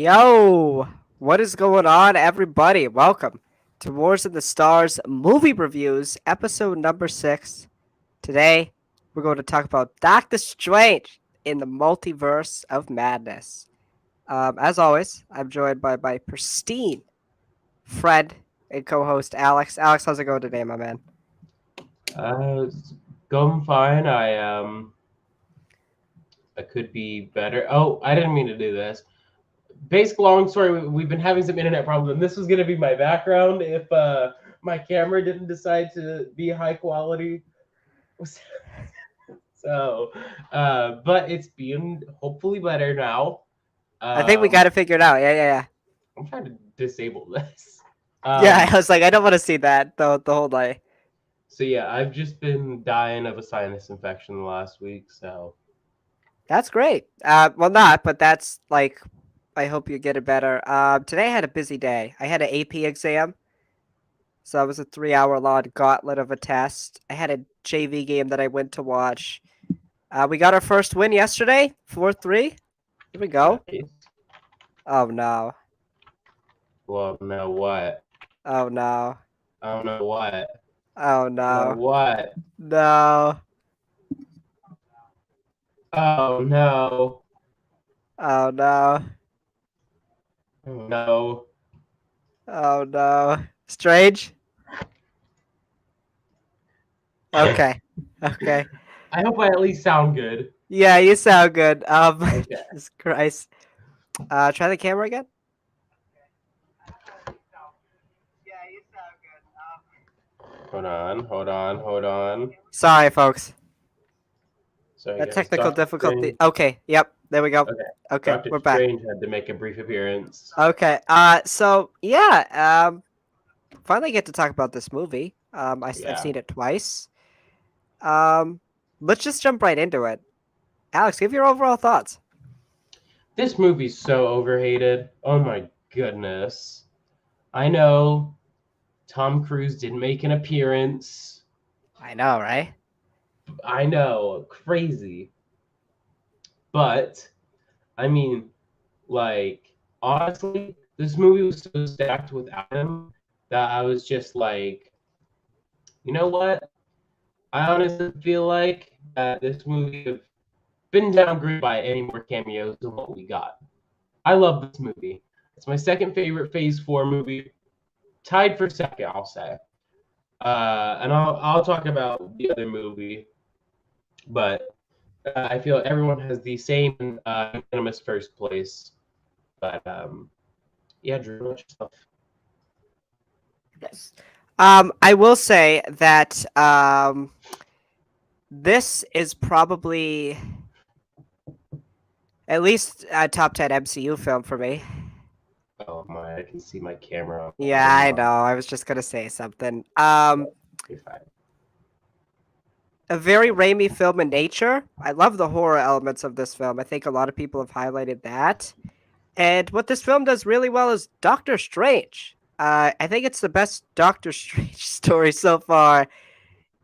Yo, what is going on, everybody? Welcome to Wars of the Stars movie reviews, episode number 6. Today, we're going to talk about Doctor Strange in the Multiverse of Madness. As always, I'm joined by my pristine friend and co-host Alex. Alex, how's it going today, my man? It's going fine. I could be better. Oh, I didn't mean to do this. Basic long story. We've been having some internet problems, and this was gonna be my background if my camera didn't decide to be high quality. So, but it's being hopefully better now. I think we got Um, it figured out. Yeah. I'm trying to disable this. Yeah, Um, I was like, I don't want to see that the whole night. so yeah, I've just been dying of a sinus infection the last week. So That's great. Well, not, but that's like, I hope you get it better. Today I had a busy day. I had an AP exam, so it was a 3 hour long gauntlet of a test. I had a JV game that I went to watch. We got our first win yesterday, 4-3. Here we go. nice. Oh no. Well, no what? Oh no. I don't know what. Oh No no. what? No. Oh no. Oh no. Oh no. Oh no. Strange? Okay. Okay. I hope I at least sound good. Yeah, you sound good. Okay. Jesus Christ. Try the camera again. Hold on. Sorry, folks. Sorry, That guys. technical Doctor difficulty. Strange. Okay. Yep. There we go. Okay. Okay, Doctor we're back. Strange had to make a brief appearance. Okay. So yeah. Finally get to talk about this movie. I've Yeah. seen it twice. Um, let's just jump right into it. Alex, give your overall thoughts. This movie's so overhated. Oh my goodness. I know Tom Cruise didn't make an appearance. I know, right? I know. Crazy. But I mean, like, honestly, this movie was so stacked without him that I was just like, you know what? I honestly feel like that this movie could have been downgraded by any more cameos than what we got. I love this movie. It's my second favorite Phase 4 movie, tied for second, I'll say. And I'll talk about the other movie, but I feel everyone has the same unanimous first place. But yeah, Drew, what's yourself? Yes. I will say that this is probably at least a top 10 MCU film for me. Oh my, I can see my camera. Yeah, I know. I was just gonna say something. You're fine. A very Raimi film in nature. I love the horror elements of this film. I think a lot of people have highlighted that. And what this film does really well is Doctor Strange. I think it's the best Doctor Strange story so far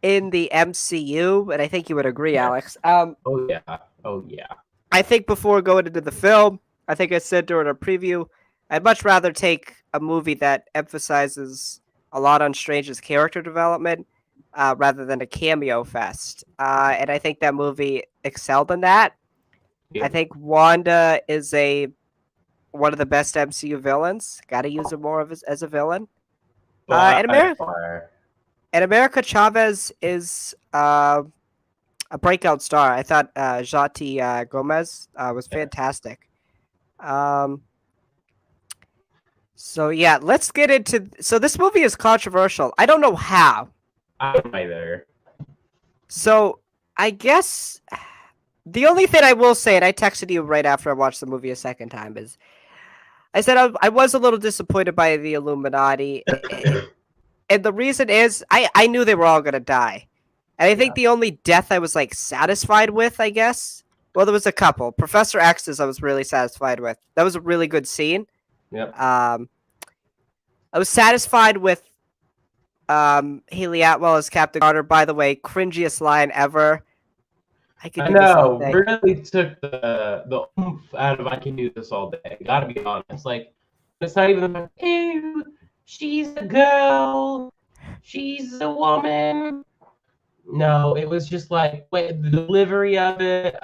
in the MCU, and I think you would agree, Yeah. Alex. Oh yeah. Oh yeah. I think before going into the film, I think I said during our preview, I'd much rather take a movie that emphasizes a lot on Strange's character development rather than a cameo fest. And I think that movie excelled in that. I Yeah. think Wanda is one of the best MCU villains. Got to use her more as a villain. And By America far. and America Chavez is a breakout star. I thought Jati Gomez was Yeah. fantastic. Um, so yeah, let's get into. So this movie is controversial. I don't know how. I'm either. So I guess the only thing I will say, and I texted you right after I watched the movie a second time, is I said I was a little disappointed by the Illuminati, and the reason is I knew they were all gonna die, and I think the only death I was like satisfied with, I guess. Well, there was a couple. Professor X's I was really satisfied with. That was a really good scene. Yep. I was satisfied with Haley Atwell as Captain Carter. By the way, cringiest line ever. I could I do this all know, day. really took the oomph out of I can do this all day. Gotta be honest. Like, it's not even like, ew, she's a girl, she's a woman. No, it was just like, wait, the delivery of it,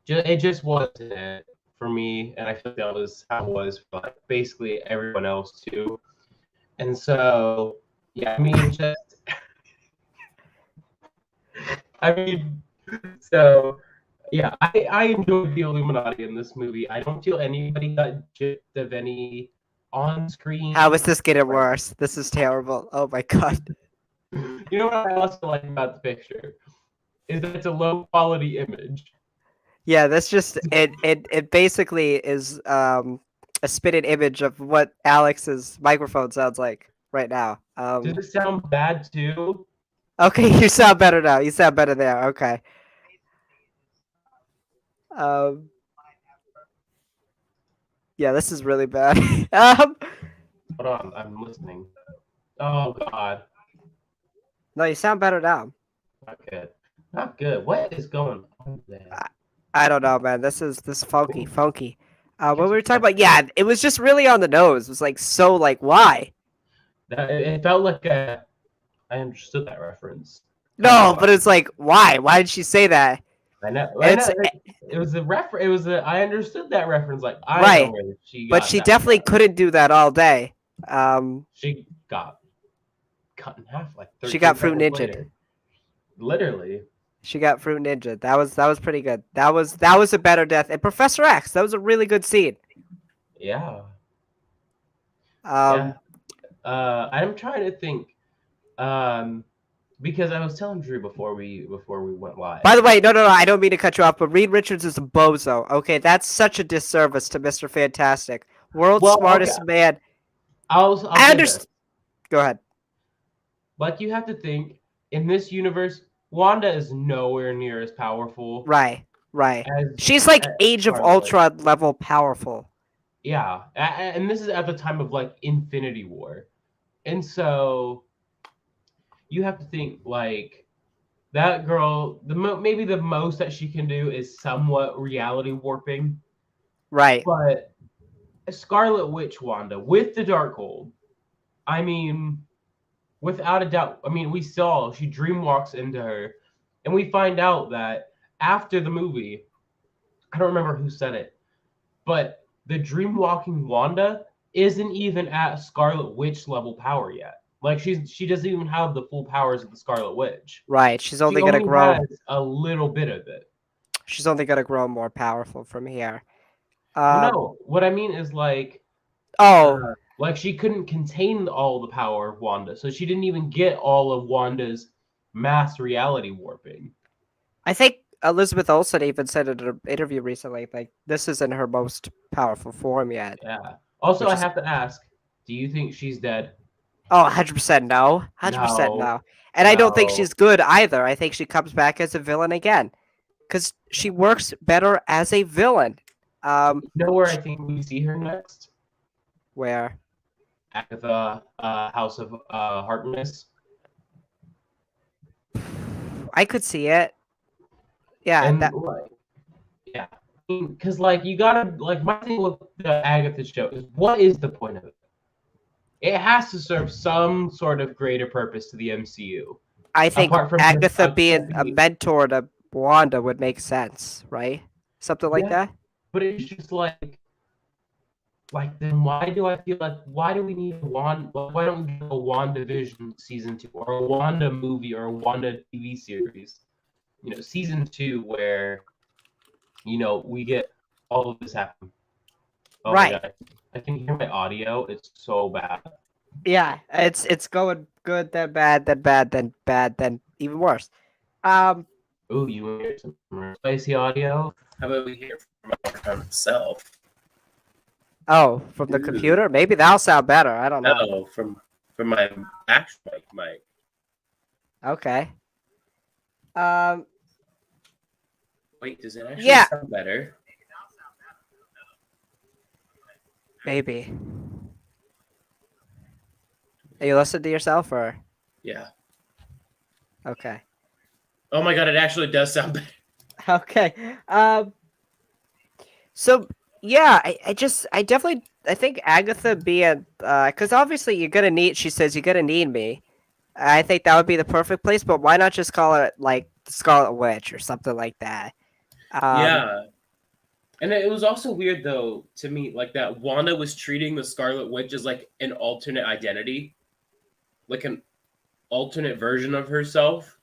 it just wasn't it for me, and I feel like that was how it was for like basically everyone else too. And so, yeah, I mean, just, I mean, so yeah, I enjoyed the Illuminati in this movie. I don't feel anybody got gypped of any How is on-screen. this getting Like, worse? This is terrible. Oh my god. you know what I also like about the picture is that it's a low-quality image. Yeah, that's just it basically is a spitted image of what Alex's microphone sounds like right now. Does it sound bad too? Okay, you sound better now. You sound better there. Okay. Um yeah, this is really bad. Hold on, I'm listening. Oh God, No, you sound better now. not good. Not good. What is going on there? I, I don't know, man. This funky, Ooh, funky. What catch we a were talking breath. about, yeah, it was just really on the nose. It was like so like why? That it felt like I understood that reference. Kind of No, but like it's like why? Why did she say that? I know, And I it's know. It was a refer. It was a. I understood that reference. Like I know right, where she but got she that definitely from. couldn't do that all day. Um, She got cut in half like she got 13 fruit seconds ninja. later. Literally. She got fruit ninja. That was pretty good. That was a better death. And Professor X, that was a really good scene. Yeah. Yeah. Um, I'm trying to think. Um, because I was telling Drew before we went live. by the way, no, I don't mean to cut you off, but Reed Richards is a bozo. Okay, that's such a disservice to Mr. Fantastic, world's Well, okay. smartest man. I'll I say this. understand. Go ahead. Like you have to think in this universe, Wanda is nowhere near as powerful Right, right. She's as like Age of Scarlet Witch. Ultron level powerful. Yeah, and this is at the time of like Infinity War, and so you have to think like that girl. Maybe the most that she can do is somewhat reality warping, Right, but Scarlet Witch Wanda with the Darkhold. I mean, without a doubt. I mean, we saw she dream walks into her, and we find out that after the movie, I don't remember who said it, but the dream walking Wanda isn't even at Scarlet Witch level power yet. Like she doesn't even have the full powers of the Scarlet Witch. right. She's She only gonna only grow. has a little bit of it. She's only gonna grow more powerful from here. Well, Um. no, what I mean is Oh, like she couldn't contain all the power of Wanda, so she didn't even get all of Wanda's mass reality warping. I think Elizabeth Olsen even said in an interview recently, like this isn't her most powerful form yet, Yeah. Also, which I is have to ask, do you think she's dead? 100% no, 100% No, no. And I don't think no. she's good either. I think she comes back as a villain again, because she works better as a villain. Um, You know where I sh- think we see her next? where Agatha, House of Harkness. I could see it. Yeah, And that like, yeah, because like you gotta like my thing with the Agatha show is what is the point of it? It has to serve some sort of greater purpose to the MCU I think apart from just Agatha a being a campy. mentor to Wanda would make sense, right? Something like Yeah, that. but it's just like then why do I feel like why do we need a Wanda? Why don't we get a WandaVision season 2 or a Wanda movie or a Wanda TV series? You know, season 2 where we get all of this happen. Oh my Right. god, I can hear my audio. It's so bad. Yeah, it's going good, then bad, then bad, then bad, then even worse. Um, Ooh, you want to hear some spicy audio? How about we hear from my itself? oh, from the Ooh, computer? Maybe that'll sound better. I don't know. no, from my actual mic. Okay. Um, Wait, does it actually yeah, sound better? maybe. Are you listening to yourself or Yeah. okay? Oh my god, it actually does sound better. Okay. So yeah, I definitely I think Agatha being because obviously you're gonna need. She says you're gonna need me. I think that would be the perfect place. But why not just call it like the Scarlet Witch or something like that? Um, Yeah. And it was also weird though to me, like that Wanda was treating the Scarlet Witch as like an alternate identity, like an alternate version of herself.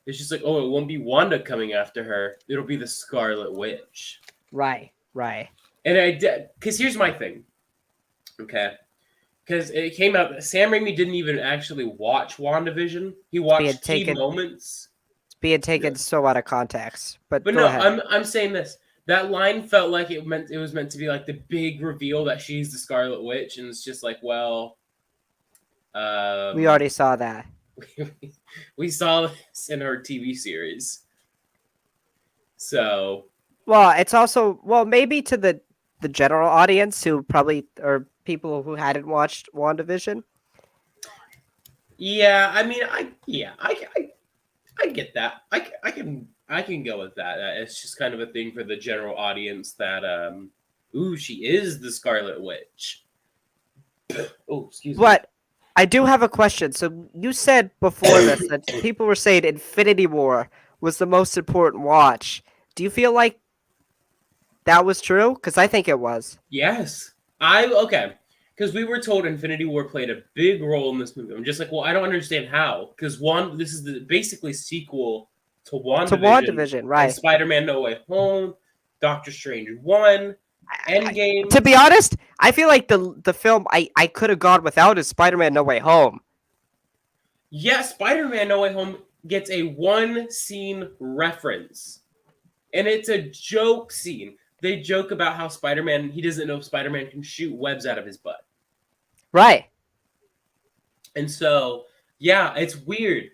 It's just like, oh, it won't be Wanda coming after her; it'll be the Scarlet Witch. right, right. And I did, because here's my thing, okay? Because it came out, Sam Raimi didn't even actually watch WandaVision. He It's being watched key taken. moments. It's being taken so out of context. But But go no, ahead. I'm saying this. That line felt like it was meant to be like the big reveal that she's the Scarlet Witch, and it's just like, well, We um, already saw that. we saw this in her TV series. So Well, it's also maybe to the general audience who probably or people who hadn't watched WandaVision. yeah, I mean, I get that. I can go with that. It's just kind of a thing for the general audience that ooh, she is the Scarlet Witch. Oh, excuse me. But I do have a question. So you said before this that people were saying Infinity War was the most important watch. Do you feel like that was true? Because I think it was. Yes. I okay. Because we were told Infinity War played a big role in this movie. I'm just like, well, I don't understand how. Because one, this is the basically sequel to To WandaVision WandaVision, and right? Spider-Man No Way Home, Doctor Strange 1, To Endgame. be honest, I feel like the film I could have gone without is Spider-Man No Way Home. Yeah, Spider-Man No Way Home gets a one scene reference. And it's a joke scene. They joke about how Spider-Man, he doesn't know Spider-Man can shoot webs out of his butt. Right. And so, yeah, it's weird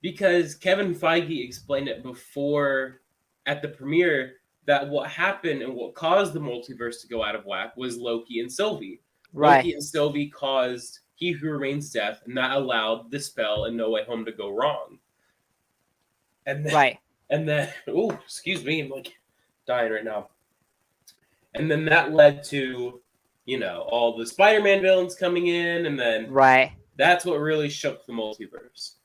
because Kevin Feige explained it before at the premiere that what happened and what caused the multiverse to go out of whack was Loki and Sylvie. Right. Loki and Sylvie caused He Who Remains death, and that allowed the spell in No Way Home to go wrong. And then, Right. oh, excuse me, I'm like dying right now. And then that led to, all the Spider-Man villains coming in, and then Right. that's what really shook the multiverse.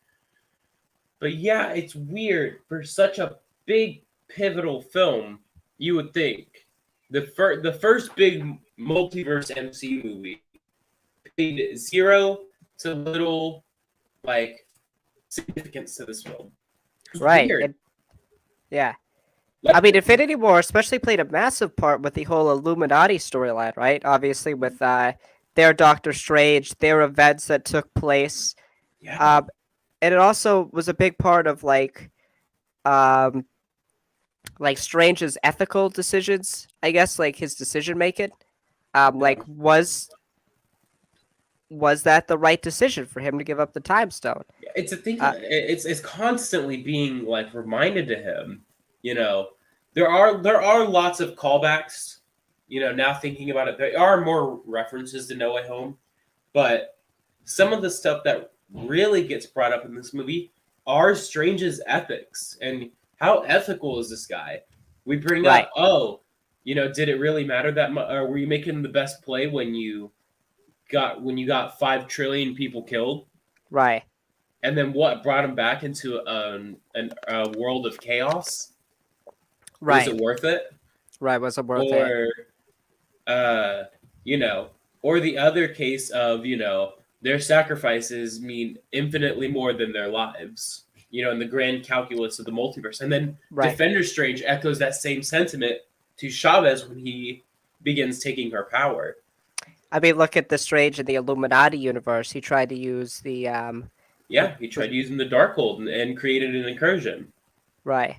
But yeah, it's weird for such a big pivotal film. You would think the first big multiverse MCU movie paid zero to little like significance to this film. It's Right. weird. Yeah. I Like, mean, Infinity War especially played a massive part with the whole Illuminati storyline, right? Obviously, with their Doctor Strange, their events that took place, yeah, um, and it also was a big part of um, like Strange's ethical decisions. I guess like his decision making. yeah. Like was that the right decision for him to give up the Time Stone? It's a thing. Uh, It's constantly being like reminded to him. You know, there are lots of callbacks. Now thinking about it, there are more references to No Way Home, but some of the stuff that really gets brought up in this movie are Strange's ethics and how ethical is this guy. We bring right. up, oh, did it really matter that much? Or were you making the best play when you got 5 trillion people killed? Right. And then what brought him back into a world of chaos? Was Right. it worth it? Right. Wasn't worth it. Or, uh, or the other case of, their sacrifices mean infinitely more than their lives, in the grand calculus of the multiverse. And then Right. Defender Strange echoes that same sentiment to Chavez when he begins taking her power. I mean, look at the Strange in the Illuminati universe. He tried to use Yeah, he tried using the Darkhold and created an incursion. right.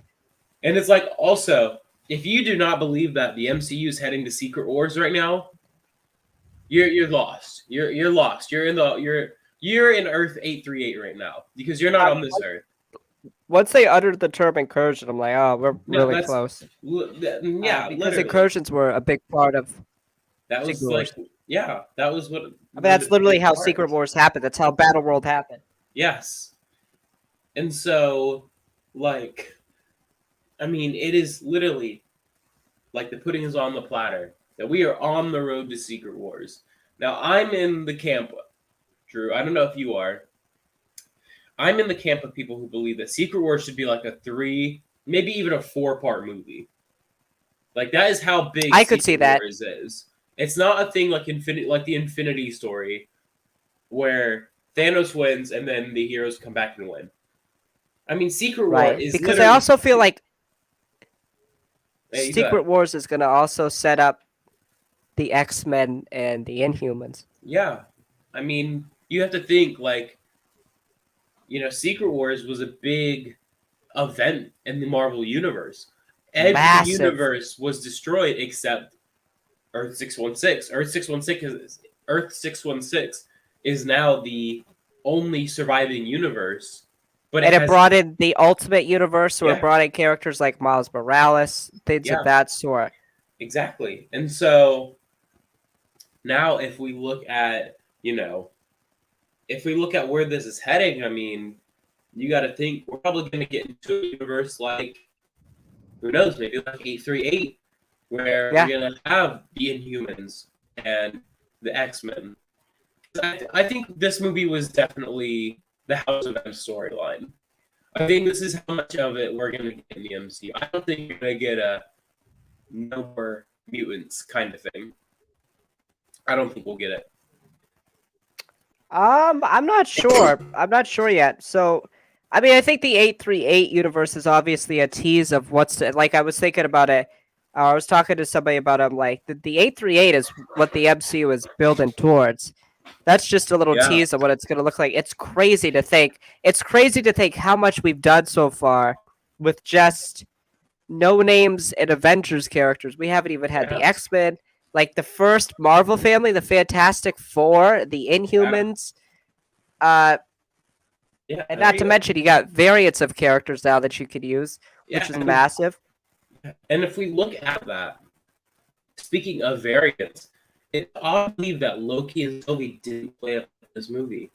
And it's like, also, if you do not believe that the MCU is heading to Secret Wars right now, you're lost. You're lost. You're in Earth 838 right now because you're not on this Earth. Once they uttered the term incursion, I'm like, oh, we're No, really that's close. yeah, Because literally. incursions were a big part of That was Secret like, Wars. yeah, that was what. I mean, that's literally how Secret Wars happened. That's how Battle World happened. Yes, and so Like, I mean, it is literally like the pudding is on the platter that we are on the road to Secret Wars. Now, I'm in the camp, Drew. I don't know if you are. I'm in the camp of people who believe that Secret Wars should be like a 3, maybe even a 4-part movie. Like that is how big I could see Secret that. Wars is. It's not a thing like like the Infinity Story, where Thanos wins and then the heroes come back and win. I mean, Secret War Right. is Because I literally. also feel like Hey, you go ahead. Secret Wars is going to also set up the X-Men and the Inhumans. Yeah, I mean, you have to think like Secret Wars was a big event in the Marvel universe. Every Massive. universe was destroyed except Earth 616. Earth 616 is now the only surviving universe, but it And it has. brought in the Ultimate Universe, so it Yeah, brought in characters like Miles Morales, things of yeah, that sort. exactly. And so now if we look at where this is heading, I mean, you got to think we're probably going to get into a universe like, who knows, maybe like 838, where we're Yeah. going to have the Inhumans and the X-Men. I think this movie was definitely the House of M storyline. I think this is how much of it we're going to get in the MCU. I don't think you're going to get a no more mutants kind of thing. I don't think we'll get it. I'm not sure. I'm not sure yet. So, I mean, I think the 838 universe is obviously a tease of what's like. I was thinking about it. I was talking to somebody about it. I'm like, the 838 is what the MCU is building towards. That's just a little Yeah, tease of what it's going to look like. It's crazy to think. It's crazy to think how much we've done so far with just no names and Avengers characters. We haven't even had the yeah, X-Men, like the first Marvel family, the Fantastic Four, the yeah, Inhumans. Uh, yeah. and There not you to go. mention you got variants of characters now that you could use, Yeah, which is I mean, massive. and if we look at that, speaking of variants, it's odd to believe that Loki and Sylvie didn't play up in this movie.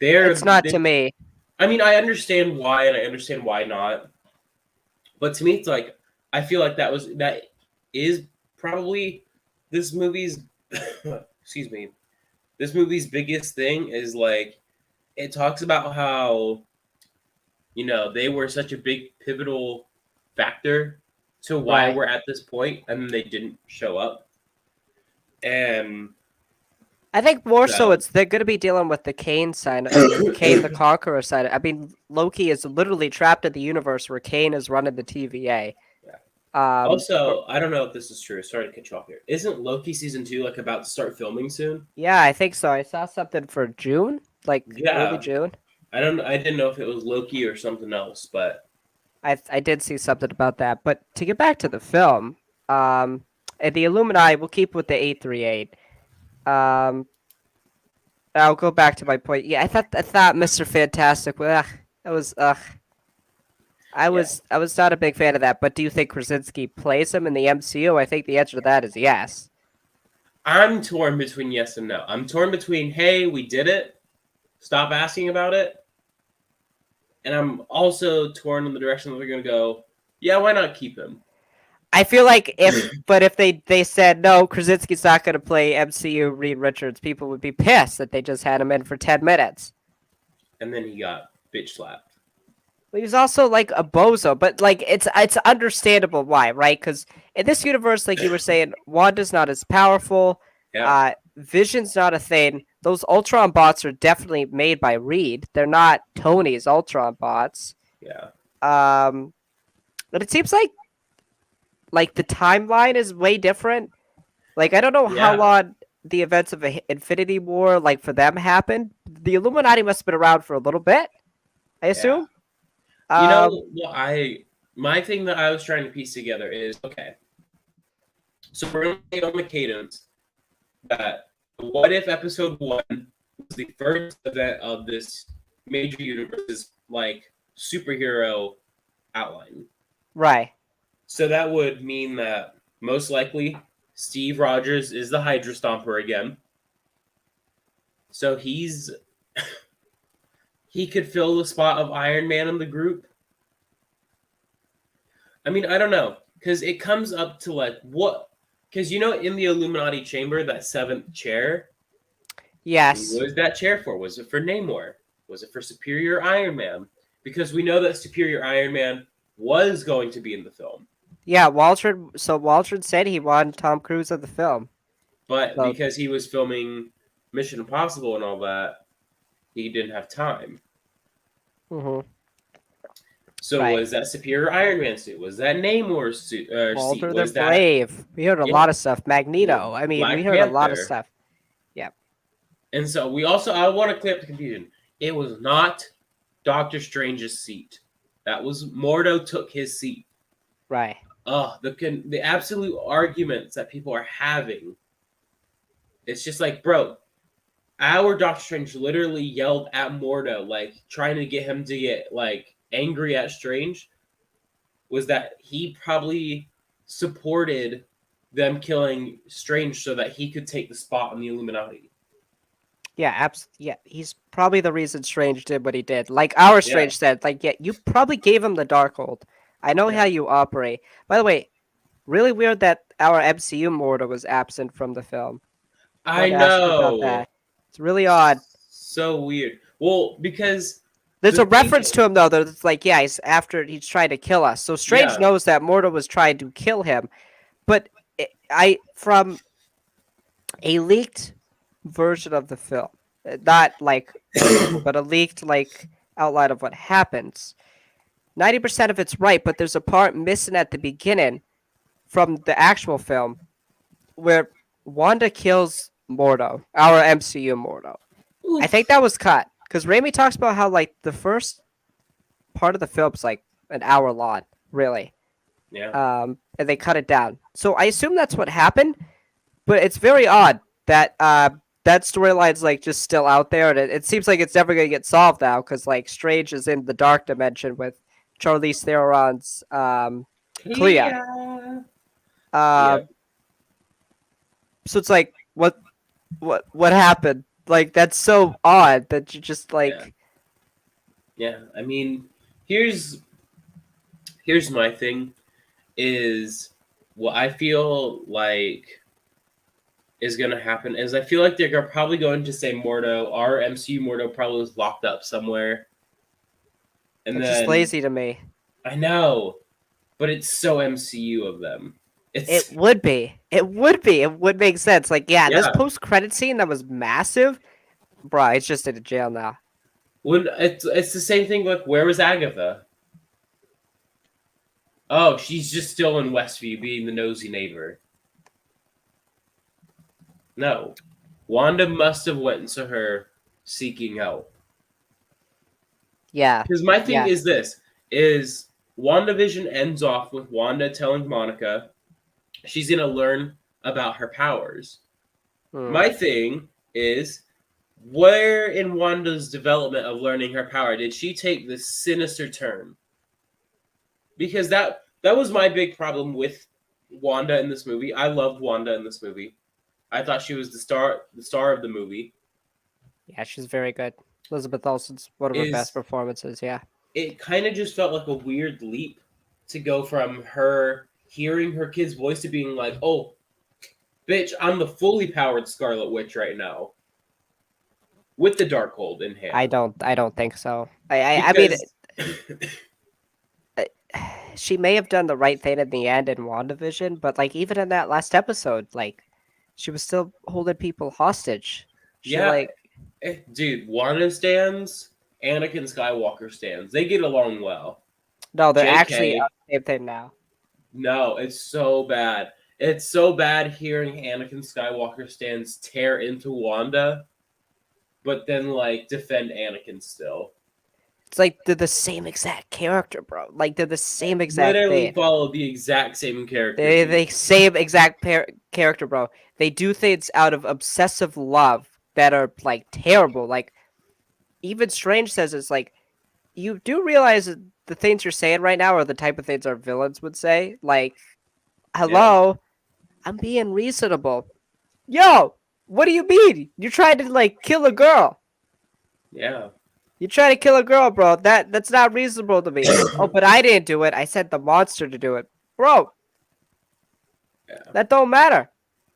It's not to me. I mean, I understand why, and I understand why not. But to me, it's like I feel like that is probably this movie's excuse me. This movie's biggest thing is like it talks about how they were such a big pivotal factor to why Right. we're at this point, and then they didn't show up. And I think more so so it's they're going to be dealing with the Kane side, the Kane the Conqueror side. I mean, Loki is literally trapped in the universe where Kane is running the TVA. yeah. But Also, I don't know if this is true. Sorry to cut you off here. Isn't Loki season 2 like about to start filming soon? yeah, I think so. I saw something for June, like early Yeah, June. I didn't know if it was Loki or something else, but I did see something about that. But to get back to the film, and the Illuminati, we'll keep with the 838. Um, I'll go back to my point. Yeah, I thought Mr. Fantastic. That was I yeah, was I was not a big fan of that. But do you think Krasinski plays him in the MCU? I think the answer to that is yes. I'm torn between yes and no. I'm torn between hey, we did it, stop asking about it, and I'm also torn in the direction that they're gonna go. Yeah, why not keep him? I feel like if they said no, Krasinski's not going to play MCU Reed Richards, people would be pissed that they just had him in for 10 minutes. And then he got bitch slapped. But he's also like a bozo, but like it's understandable why, right? Because in this universe, like you were saying, Wanda's not as powerful. Yeah, Vision's not a thing. Those Ultron bots are definitely made by Reed. They're not Tony's Ultron bots. yeah, Um, but it seems like the timeline is way different. Like I don't know how yeah. long the events of Infinity War like for them happened. The Illuminati must have been around for a little bit, I Yeah. assume. You Um, know, what my thing that I was trying to piece together is okay. So we're gonna stay on the cadence that what if episode 1 was the first event of this major universe's like superhero outline. right. So that would mean that most likely Steve Rogers is the Hydra Stomper again. So he could fill the spot of Iron Man in the group. I mean, I don't know, because it comes up to like what, because in the Illuminati chamber, that seventh chair, Yes. what was that chair for? Was it for Namor? Was it for Superior Iron Man? Because we know that Superior Iron Man was going to be in the film, Yeah, Walter. So Walter said he wanted Tom Cruise in the film. but So, because he was filming Mission Impossible and all that, he didn't have time. hmm So right. was that Superior Iron Man suit? Was that Namor's seat? Walter the Was that Brave. We heard a yeah lot of stuff. Magneto. I mean, we Black heard a lot of Panther? stuff. Yeah. And so we also I want to clear up the confusion. It was not Doctor Strange's seat. That was Mordo took his seat. Right. The absolute arguments that people are having. It's just like, bro, our Doctor Strange literally yelled at Mordo, like trying to get him to get like angry at Strange. Was that he probably supported them killing Strange so that he could take the spot in the Illuminati. Yeah, yeah, he's probably the reason Strange did what he did. Like our Yeah, Strange said, like, yeah, you probably gave him the Darkhold. I know yeah. how you operate. By the way, really weird that our MCU Mortar was absent from the film. I I wanted to ask you about know. that. It's really odd. So weird. Well, because There's the a thing reference is, to him though that's like, yeah, he's trying to kill us. So Strange yeah, knows that Mortar was trying to kill him. But I from a leaked version of the film, not like official, but a leaked like outline of what happens. 90% of it's right, but there's a part missing at the beginning from the actual film where Wanda kills Mordo, our MCU Mordo. I think oof. that was cut because Raimi talks about how like the first part of the film's like an hour long, really, Yeah. and they cut it down. So I assume that's what happened, but it's very odd that that storyline's like just still out there, and it seems like it's never gonna get solved now because like Strange is in the dark dimension with Charlize Theron's Clea. Yeah. Uh, Yeah. so it's like what happened? Like that's so odd that you just Yeah. like Yeah. I mean, here's my thing is what I feel like is going to happen is I feel like they're probably going to say Mordo, our MCU Mordo probably was locked up somewhere. And that's just then lazy to me. I know, but it's so MCU of them. It It's would be. It would be. It would make sense. Like, yeah, this yeah. post credit scene that was massive, bruh, it's just in a jail now. When it's the same thing like where was Agatha? Oh, she's just still in Westview being the nosy neighbor. No. Wanda must have went to her seeking help. Yeah. Because my thing Yeah. is this is WandaVision ends off with Wanda telling Monica she's gonna learn about her powers. Hmm. My thing is where in Wanda's development of learning her power did she take this sinister turn? Because that was my big problem with Wanda in this movie. I loved Wanda in this movie. I thought she was the star of the movie. Yeah, she's very good. Elizabeth Olsen's one of her best Is performances. Yeah. it kind of just felt like a weird leap to go from her hearing her kid's voice to being like, "Oh, bitch, I'm the fully powered Scarlet Witch right now with the Darkhold in I hand." don't. I don't think so. I mean, Because she may have done the right thing in the end in WandaVision, but like even in that last episode, like she was still holding people hostage. She yeah, like dude, Wanda stands, Anakin Skywalker stands. They get along well. no, they're actually JK, the same thing now. no, it's so bad. It's so bad hearing Anakin Skywalker stands tear into Wanda, but then like defend Anakin still. It's like they're the same exact character, bro. Like they're the same exact Literally thing. follow the exact same character They beat. the same exact character, bro. They do things out of obsessive love that are like terrible. Like even Strange says it's like you do realize that the things you're saying right now are the type of things our villains would say. Like, Yeah, hello, I'm being reasonable. Yo, what do you mean? You're trying to like kill a girl. yeah, You try to kill a girl, bro. That's not reasonable to me. Oh, but I didn't do it. I sent the monster to do it, bro. Yeah. That don't matter.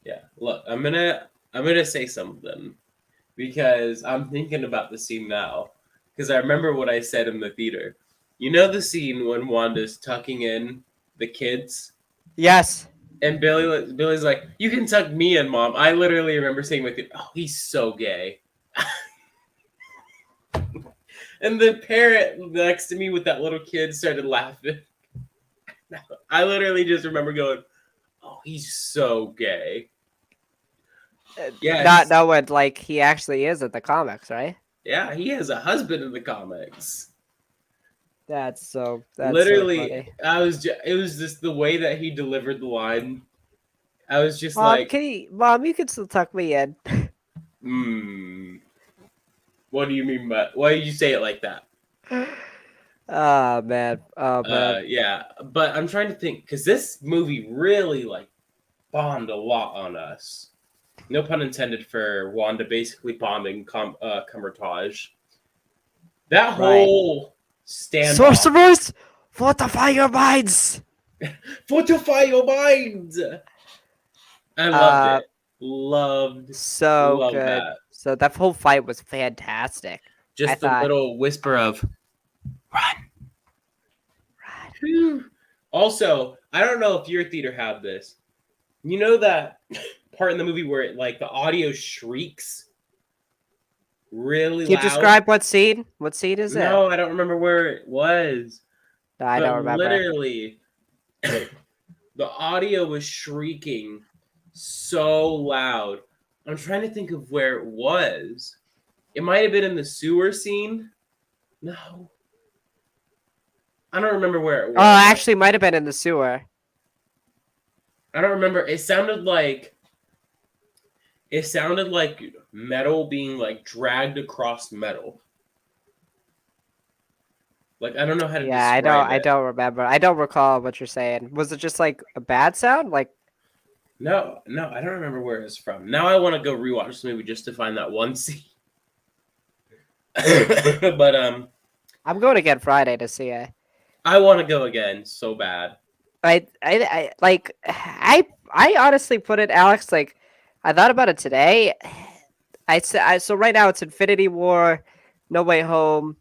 Yeah. Look, I'm gonna say something because I'm thinking about the scene now because I remember what I said in the theater. You know the scene when Wanda's tucking in the kids Yes. and Billy's like, "You can tuck me in, Mom." I literally remember saying with it, "Oh, he's so gay." And the parent next to me with that little kid started laughing. I literally just remember going, "Oh, he's so gay." Not Yes. knowing like he actually is in the comics, right? Yeah, he has a husband in the comics. That's so Literally, funny. it was just the way that he delivered the line. I was just like, Mom, you can still tuck me in. hmm, what do you mean by, why did you say it like that? Oh man. Oh man. Yeah, but I'm trying to think because this movie really like bombed a lot on us. No pun intended for Wanda basically bombing Cumbertage. That Right. whole standoff. Sorcerers, fortify your minds. Fortify your mind. I loved Uh, it. Loved, so loved good. that. So that whole fight was fantastic. I Just the thought. little whisper of run. Right. Whew. Also, I don't know if your theater had this. You know that part in the movie where it, like the audio shrieks really Can you loud? describe what scene? What scene is it? No, I don't remember where it was. No, I But don't remember. literally the audio was shrieking so loud. I'm trying to think of where it was. It might have been in the sewer scene. No. I don't remember where it Oh, was. actually, might have been in the sewer. I don't remember. It sounded like metal being like dragged across metal. Like I don't know how to Yeah, I don't. describe I it. don't remember. I don't recall what you're saying. Was it just like a bad sound? Like, No, no, I don't remember where it's from. Now I want to go rewatch this movie just to find that one scene. But I'm going again Friday to see it. I want to go again so bad. I like. I honestly put it, Alex. Like, I thought about it today. So right now it's Infinity War, No Way Home,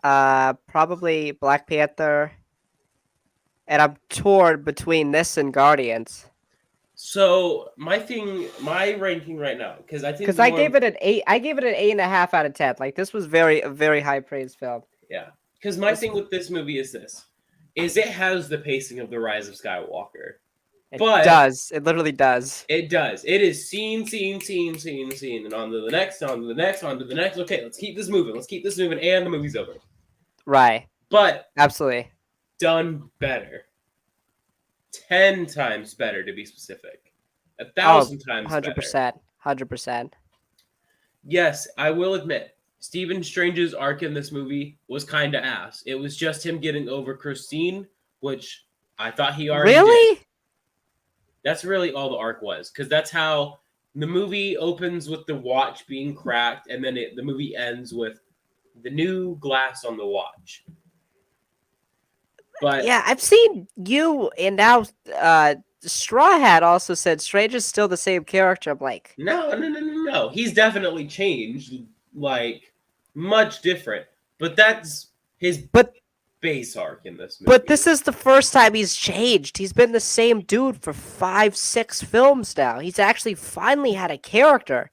probably Black Panther, and I'm torn between this and Guardians. So my ranking right now, because I think Because the I more gave it an 8. I gave it an 8.5 out of 10. Like this was a very high praise film. yeah, because my This thing with this movie is it has the pacing of the Rise of Skywalker, it but does. It literally does. it does. It is scene, and on to the next, on to the next, on to the next. Okay, let's keep this moving. Let's keep this moving, and the movie's over. Right. But Absolutely. done better. 10 times better, to be specific. Oh, 1,000 times better. 100%. 100%. Yes, I will admit, Stephen Strange's arc in this movie was kind of ass. It was just him getting over Christine, which I thought he already did. Really? That's really all the arc was, because that's how the movie opens with the watch being cracked, and then the movie ends with the new glass on the watch. But Yeah, I've seen you and now Straw Hat also said Strange is still the same character. I'm like, no. He's definitely changed, like much different. But that's his but base arc in this movie. but this is the first time he's changed. He's been the same dude for 5, 6 films now. He's actually finally had a character.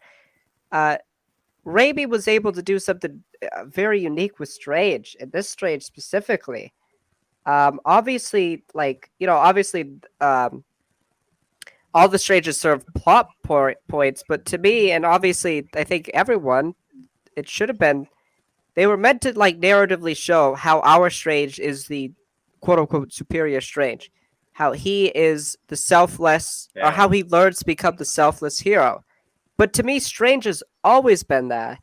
Raimi was able to do something very unique with Strange, and this Strange specifically. Obviously, all the Stranges serve plot points, but to me, and obviously, I think everyone, it should have been. They were meant to like narratively show how our Strange is the quote unquote superior Strange, how he is the selfless, or how he learns to become the selfless hero. But to me, Strange has always been that.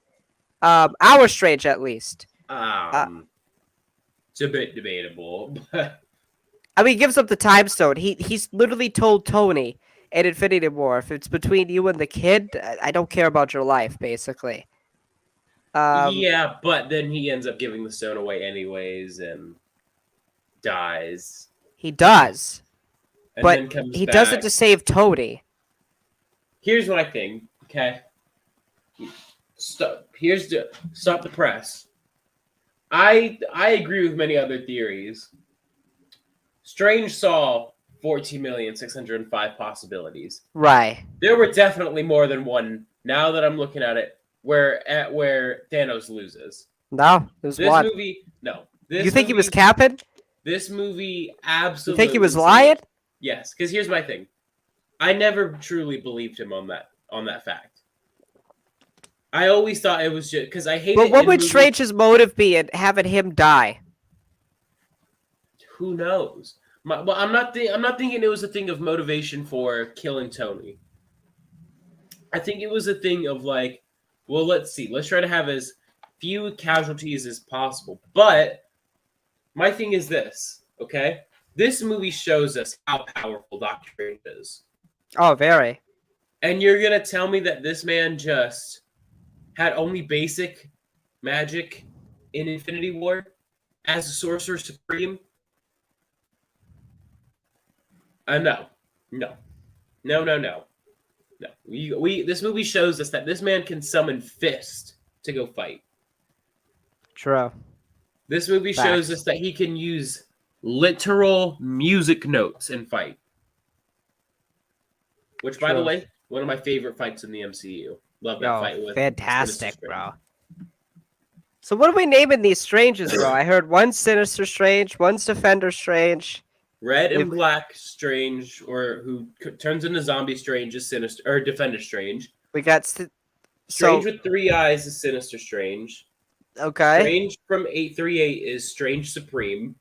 Our Strange, at least. It's a bit debatable, but I mean, he gives up the time stone. He's literally told Tony in Infinity War, if it's between you and the kid, I don't care about your life, basically. Yeah, but then he ends up giving the stone away anyways and dies. He does, And but then comes he does it back. to save Tony. Here's what I think, okay? Stop the press. I agree with many other theories. Strange saw 14,605 possibilities. Right. There were definitely more than one. Now that I'm looking at it, where Thanos loses. No, it was This one. movie, no. You think he was capping? This movie You absolutely. think he was lying? Yes, because here's my thing. I never truly believed him on that fact. I always thought it was just because I hate it. But what in would movies. Strange's motive be in having him die? Who knows? Well, I'm not thinking it was a thing of motivation for killing Tony. I think it was a thing of like, well, let's see. Let's try to have as few casualties as possible. But my thing is this, okay? This movie shows us how powerful Doctor Strange is. Oh, very. And you're going to tell me that this man just had only basic magic in Infinity War as a Sorcerer Supreme? No. This movie shows us that this man can summon Fist to go fight. True. This movie shows us that he can use literal music notes and fight. Which, by the way, one of my favorite fights in the MCU. Love that fight with. Fantastic, bro. So what are we naming these Stranges, bro? I heard one's Sinister Strange, one's Defender Strange. Red and Black Strange, or who turns into Zombie Strange, is Sinister, or Defender Strange. We got Strange with 3 eyes is Sinister Strange. Okay. Strange from 838 is Strange Supreme.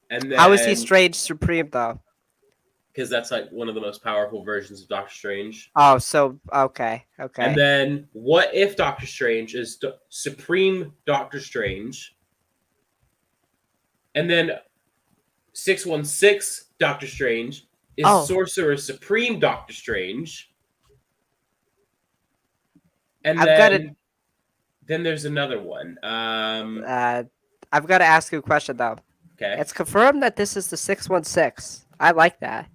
And then, how is he Strange Supreme though? Because that's like one of the most powerful versions of Doctor Strange. Oh, so okay. And then what if Doctor Strange is Supreme Doctor Strange? And then 616 Doctor Strange is Sorcerer Supreme Doctor Strange. And then there's another one. I've got to ask you a question though. Okay. It's confirmed that this is the 616. I like that.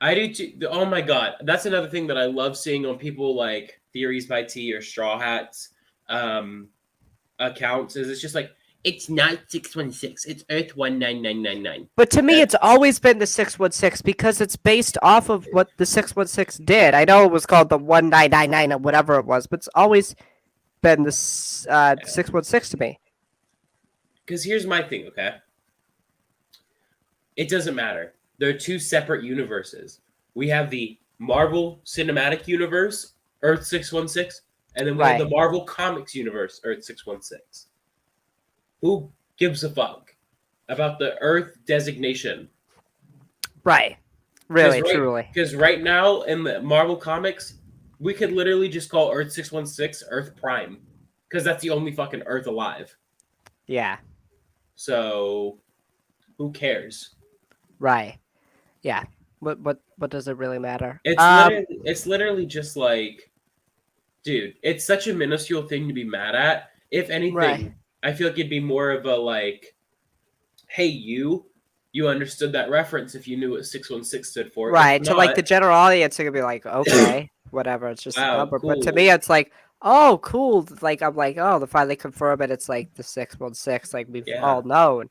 I do too. Oh my god, that's another thing that I love seeing on people like Theories by T or Straw Hats accounts. Is it's just like, it's not 616, it's Earth 19999. But to me, it's always been the 616 because it's based off of what the 616 did. I know it was called the 1999 or whatever it was, but it's always been the 616 to me. Because here's my thing, okay? It doesn't matter. There are 2 separate universes. We have the Marvel Cinematic Universe, Earth 616, and then we have the Marvel Comics Universe, Earth 616. Who gives a fuck about the Earth designation? Right. Really, truly. Because right now in the Marvel Comics, we could literally just call Earth 616 Earth Prime. Because that's the only fucking Earth alive. Yeah. So, who cares? Right. Yeah. What does it really matter? It's literally just like, dude, it's such a minuscule thing to be mad at. If anything, I feel like it'd be more of a like, hey, you understood that reference if you knew what 616 stood for. Right. To like the general audience, it could be like, okay, whatever. It's just a number. Cool. But to me, it's like, oh, cool. Like I'm like, oh, they finally confirm it. It's like the 616, like we've all known.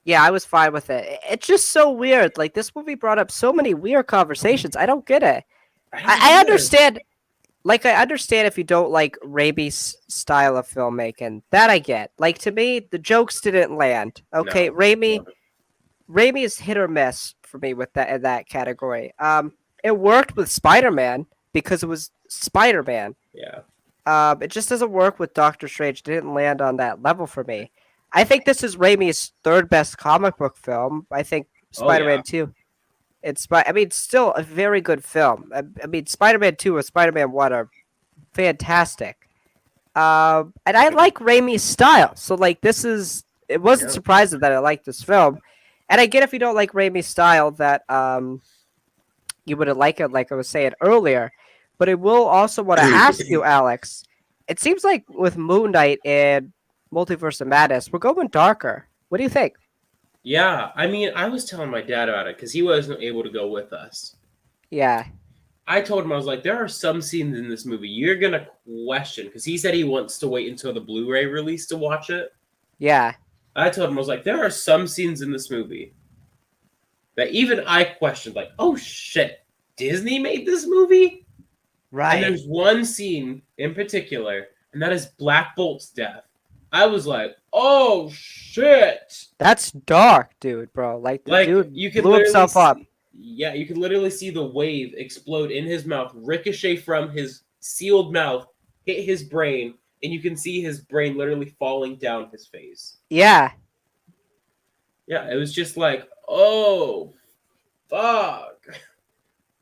Yeah, I was fine with it. It's just so weird. Like this movie brought up so many weird conversations. I don't get it. I understand. Like I understand if you don't like Raimi's style of filmmaking. That I get. Like to me, the jokes didn't land. Okay, no, Raimi is hit or miss for me with that in that category. It worked with Spider-Man because it was Spider-Man. Yeah. It just doesn't work with Doctor Strange. It didn't land on that level for me. I think this is Raimi's 3rd best comic book film. I think Spider-Man 2. It's still a very good film. I mean, Spider-Man 2 and Spider-Man 1 are fantastic. And I like Raimi's style. So, like, it wasn't surprising that I liked this film. And I get if you don't like Raimi's style that you wouldn't like it, like I was saying earlier. But I will also want to ask you, Alex, it seems like with Moon Knight and Multiverse of Madness, we're going darker. What do you think? Yeah, I mean, I was telling my dad about it because he wasn't able to go with us. Yeah, I told him, I was like, there are some scenes in this movie you're gonna question because he said he wants to wait until the Blu-ray release to watch it. yeah, I told him, I was like, there are some scenes in this movie that even I questioned, like, oh shit, Disney made this movie? And right. there's one scene in particular, and that is Black Bolt's death. I was like, oh shit. That's dark, dude, bro. Like the Like dude you could blew literally himself up. see, yeah, you could literally see the wave explode in his mouth, ricochet from his sealed mouth, hit his brain, and you can see his brain literally falling down his face. Yeah, Yeah, it was just like, oh fuck.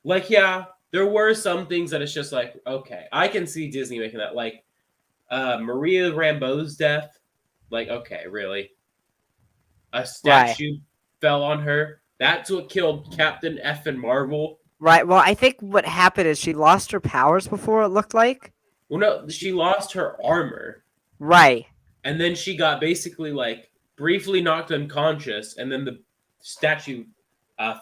Like, yeah, there were some things that it's just like, okay, I can see Disney making that. Like Maria Rambeau's death. Like, okay, really? A right. statue fell on her. That's what killed Captain F and Marvel. Right. Well, I think what happened is she lost her powers before it looked like. Well, no, She, she lost her armor, right. and then she got basically like briefly knocked unconscious, and then the statue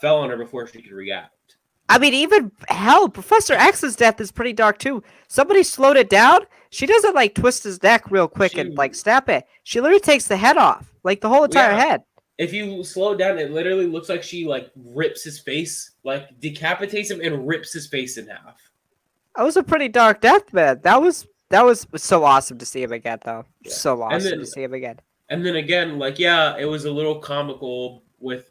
fell on her before she could react. I mean, even hell, Professor X's death is pretty dark too. Somebody slowed it down. She doesn't like twist his neck real quick and She, like snap it. She literally takes the head off, like the whole entire yeah. head. If you slow it down, it literally looks like she like rips his face, like decapitates him and rips his face in half. That was a pretty dark death, man. That was so awesome to see him again, though. Yeah, So and awesome to then see him again. and then again, like yeah, it was a little comical with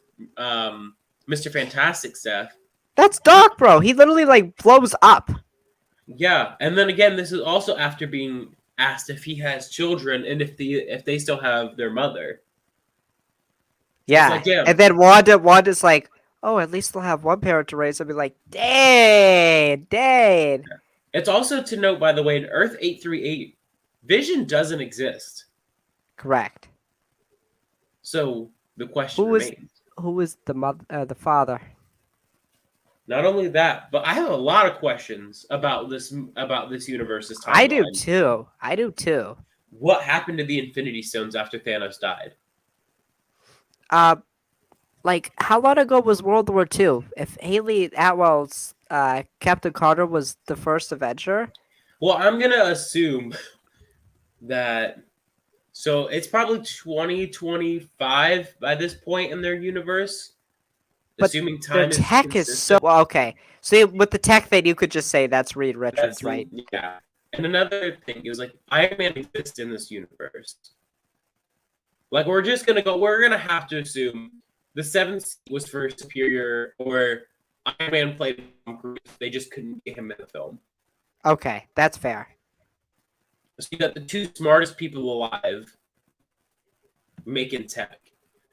Mr. Fantastic's death. That's dark, bro. He literally like blows up. Yeah, and then again, this is also after being asked if he has children and if they still have their mother. It's Yeah, like, damn. and then Wanda's like, oh, at least they'll have one parent to raise. I'll be like, dang, dang. It's also to note, by the way, in Earth 838, Vision doesn't exist. Correct. So the question Who is remains. who is the mother, the father? Not only that, but I have a lot of questions about this universe's timeline. I do too. I do too. What happened to the Infinity Stones after Thanos died? Uh, like how long ago was World War II? If Haley Atwell's Captain Carter was the first Avenger, Well, I'm gonna assume that so it's probably 2025 by this point in their universe. but Assuming their time is tech is so consistent. well, okay. So with the tech thing, you could just say that's Reed Richards, That's right? yeah. And another thing, it was like Iron Man exists in this universe. Like we're gonna have to assume the seventh was for Superior or Iron Man played Tom Cruise. They just couldn't get him in the film. Okay, that's fair. So you got the two smartest people alive making tech.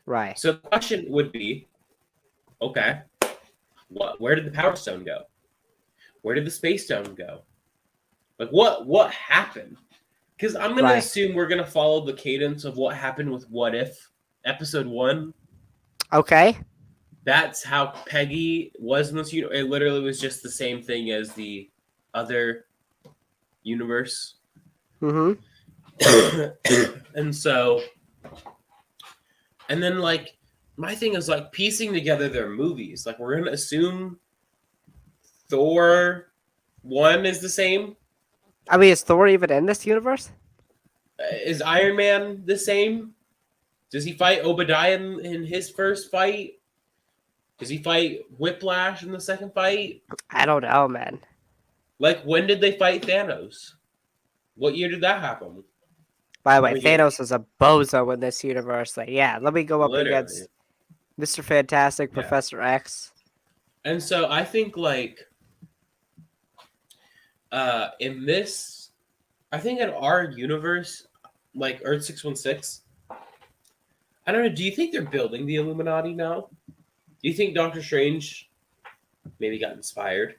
Right. So the question would be, okay, where did the Power Stone go? Where did the Space Stone go? Like what happened? Because I'm gonna Right. assume we're gonna follow the cadence of what happened with What If episode 1. Okay. That's how Peggy was in this universe. It literally was just the same thing as the other universe. Mm-hmm. And so, and then like my thing is like piecing together their movies. Like we're gonna assume Thor 1 is the same. I mean, is Thor even in this universe? Is Iron Man the same? Does he fight Obadiah in his first fight? Does he fight Whiplash in the second fight? I don't know, man. Like, when did they fight Thanos? What year did that happen? By the way, Let me get- Thanos is a bozo in this universe. Like, yeah, let me go up Literally. against Mr. Fantastic, Yeah. Professor X. And so I think, like, in this, I think in our universe, like Earth 616, I don't know, do you think they're building the Illuminati now? Do you think Doctor Strange maybe got inspired?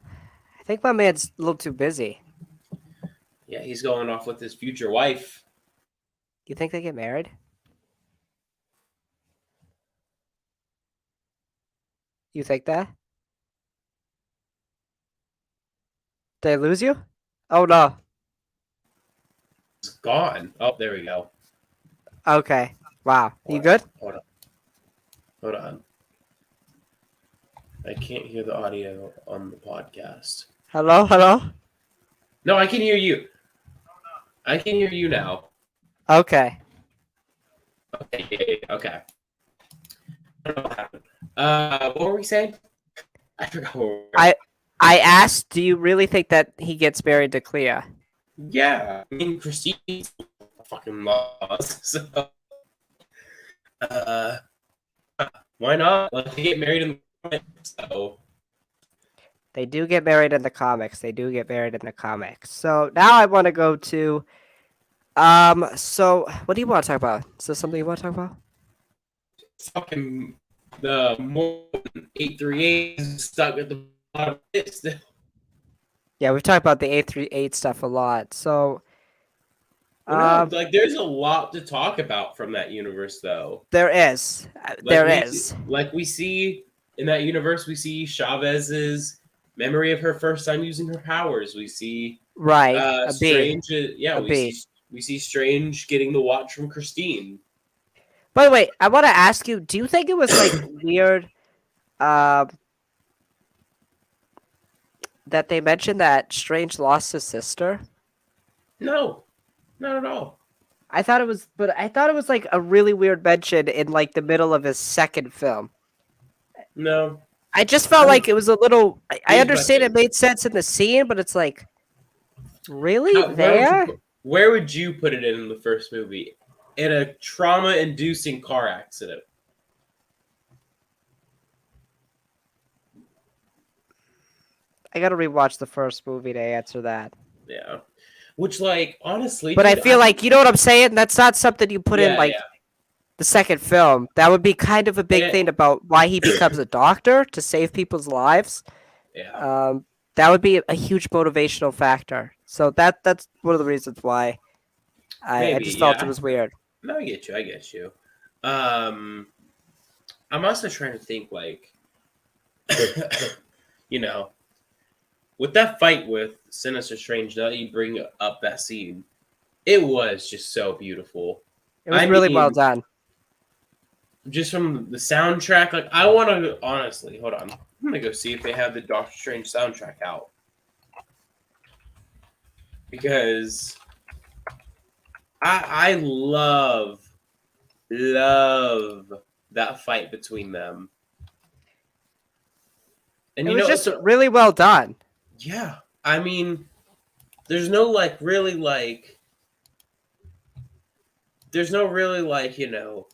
I think my man's a little too busy. Yeah, he's going off with his future wife. You think they get married? You think that? Did I lose you? Oh no. gone. Oh, there we go. Okay. Wow. You Hold on. good? Hold on. Hold on. I can't hear the audio on the podcast. Hello? Hello? No, I can hear you. I can hear you now. Okay. Okay. Okay. I don't know what happened. What were we saying? I forgot what we were. I asked, do you really think that he gets married to Clea? Yeah, I mean, Christine's fucking laws. So, uh, why not? Like, they get married in the comics, so. They do get married in the comics. They do get married in the comics. So now I want to go to so what do you want to talk about? Is there something you want to talk about? Fucking the more 838 is stuck at the bottom of it still. Yeah, we've talked about the 838 stuff a lot. So Well, no, like there's a lot to talk about from that universe, though. there is. Like we see in that universe, we see Chavez's memory of her first time using her powers. We see Right. A B. Strange. Yeah, A B. we see Strange getting the watch from Christine. By the way, I want to ask you, do you think it was like weird that they mentioned that Strange lost his sister? No, not at all. I thought it was like a really weird mention in like the middle of his second film. No. I just felt like it was a little. I Here's understand my it made sense in the scene, but it's like, really Where would you put it in the first movie? In a trauma-inducing car accident. I gotta rewatch the first movie to answer that. Yeah. Which, like, honestly... But dude, I feel like, you know what I'm saying? That's not something you put in, like, yeah. the second film. That would be kind of a big thing about why he becomes a doctor, to save people's lives. Yeah. That would be a huge motivational factor. So that's one of the reasons why I just felt it was weird. No, I get you. I'm also trying to think, like, you know, with that fight with Sinister Strange, now that you bring up that scene, it was just so beautiful. It was really well done. Just from the soundtrack, like, I want to, honestly, hold on. I'm going to go see if they have the Doctor Strange soundtrack out. Because I love that fight between them. And it was just really well done. Yeah. I mean, there's no really you know,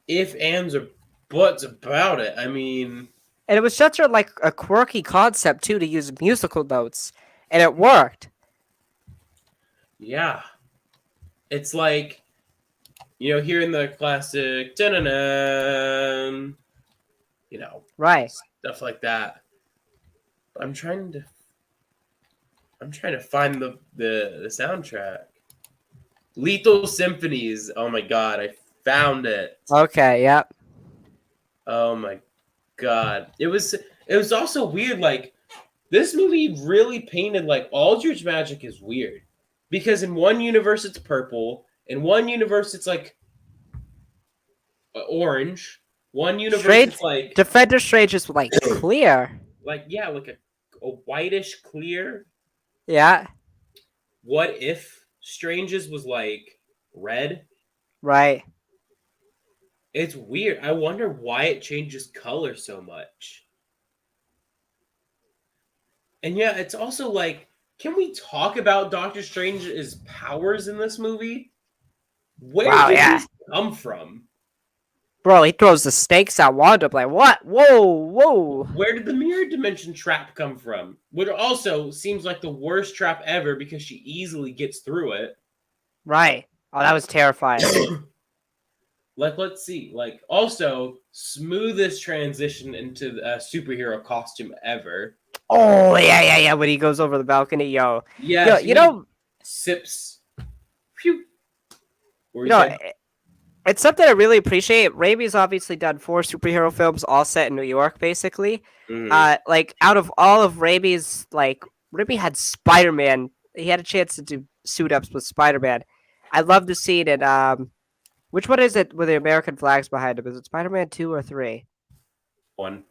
if, ands, or buts about it. I mean, and it was such a quirky concept too, to use musical notes, and it worked. Yeah, it's like, you know, hearing the classic, dun-dun-dun, you know, right, stuff like that. I'm trying to find the soundtrack. Lethal Symphonies. Oh my god, I found it. Okay, yep. Oh my god. It was also weird, like, this movie really painted like Aldrich magic is weird. Because in one universe it's purple, in one universe it's like orange, one universe it's like Defender Strange is like clear. Like, yeah, like a whitish clear. Yeah. What if Strange's was like red? Right. It's weird. I wonder why it changes color so much. And yeah, it's also like, can we talk about Doctor Strange's powers in this movie? Where did these come from? Bro, he throws the stakes at Wanda. Like, what? Whoa. Where did the mirror dimension trap come from? Which also seems like the worst trap ever because she easily gets through it. Right. Oh, that was terrifying. Like, let's see. Like, also, smoothest transition into a superhero costume ever. Oh, yeah. When he goes over the balcony, yo. Yeah, you know... Sips. Phew. It's something I really appreciate. Raimi's obviously done 4 superhero films, all set in New York, basically. Mm-hmm. Like, out of all of Raimi's, like, Raimi had Spider-Man. He had a chance to do suit ups with Spider-Man. I love the scene in which one is it with the American flags behind him? Is it Spider-Man 2 or 3? One.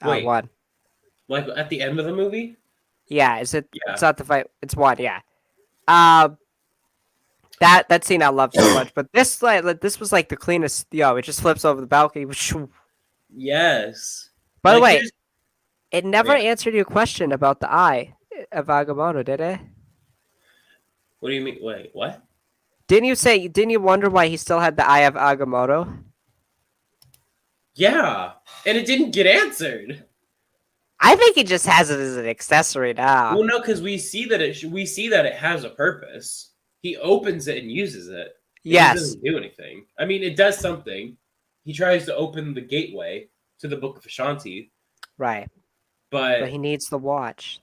Wait, 1. like at the end of the movie? Yeah, is it? It's Yeah. not the fight. It's 1. Yeah. Um, that scene I love so much. But this was like the cleanest. Yo, it just flips over the balcony. Yes. By the Like way, here's it never yeah. answered your question about the eye of Agamotto, did it? What do you mean? Wait, what? Didn't you wonder why he still had the eye of Agamotto? Yeah, and it didn't get answered. I think he just has it as an accessory now. Well, no, because we see that it has a purpose. He opens it and uses it. It just Yes, doesn't do anything. I mean, it does something. He tries to open the gateway to the Book of Ashanti, right. But but he needs the watch.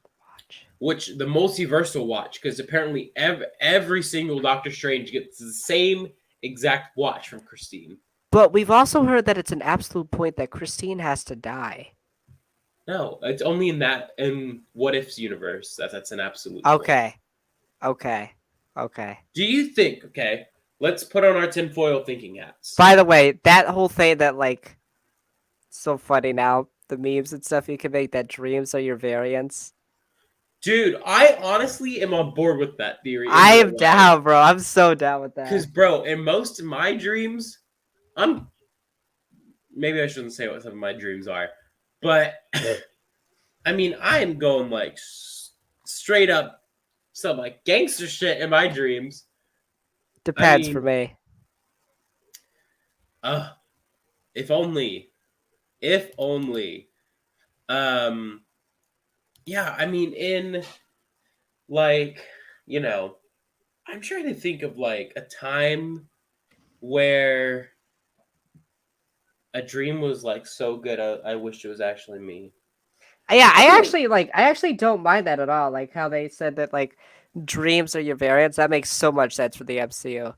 which the multiversal watch, because apparently every single Doctor Strange gets the same exact watch from Christine. But we've also heard that it's an absolute point that Christine has to die. No, it's only in What If's universe that's an absolute point. Okay. Okay. Do you think? Okay, let's put on our tinfoil thinking hats. By the way, that whole thing that like, so funny now. The memes and stuff you can make that dreams are your variants. Dude, I honestly am on board with that theory. I am down, bro. I'm so down with that. Because, bro, in most of my dreams, maybe I shouldn't say what some of my dreams are, but I mean, I am going like straight up some like gangster shit in my dreams. Depends mean, for me. If only. If only. Yeah, I mean, in like, I'm trying to think of like a time where a dream was like so good I wish it was actually me. Yeah, I actually don't mind that at all. Like how they said that like dreams are your variants. That makes so much sense for the MCU.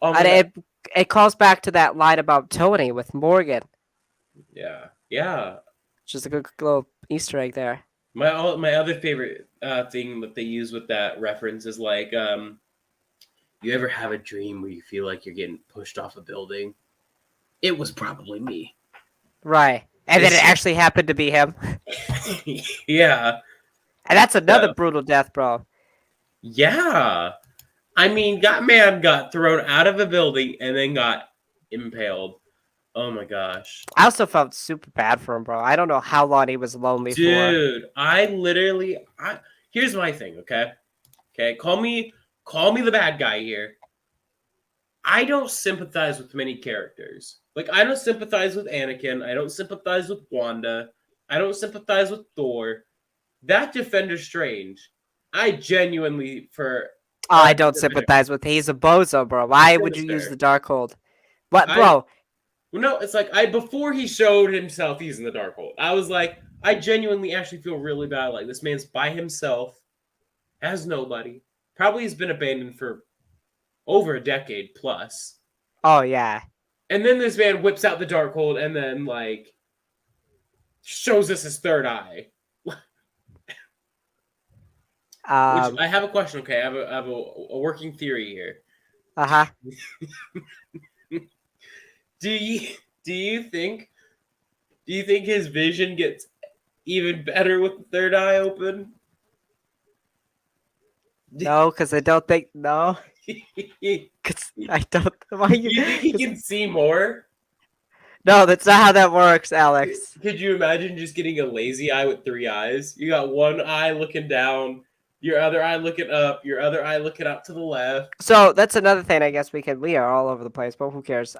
Oh my And God. it calls back to that line about Tony with Morgan. Yeah. Just a good little Easter egg there. My other favorite thing that they use with that reference is like, you ever have a dream where you feel like you're getting pushed off a building? It was probably me. Right. And then it actually happened to be him. Yeah. And that's another brutal death, bro. Yeah. I mean, man got thrown out of a building and then got impaled. Oh my gosh. I also felt super bad for him, bro. I don't know how long he was lonely for. Dude, here's my thing, okay? Okay, call me the bad guy here. I don't sympathize with many characters. Like, I don't sympathize with Anakin. I don't sympathize with Wanda. I don't sympathize with Thor. That Defender Strange, I genuinely I don't sympathize with. He's a bozo, bro. Why would you use the Darkhold? What, bro? No, it's like before he showed himself he's in the Darkhold. I was like, I genuinely actually feel really bad. Like, this man's by himself, has nobody. Probably has been abandoned for over a decade plus. Oh yeah. And then this man whips out the Darkhold and then like shows us his third eye. Which I have a question. Okay, I have a working theory here. Do you think his vision gets even better with the third eye open? No, because I don't think no. Because I don't. Why you think he can see more? No, that's not how that works, Alex. Could you imagine just getting a lazy eye with 3 eyes? You got one eye looking down, your other eye looking up, your other eye looking out to the left. So that's another thing. I guess we are all over the place, but who cares?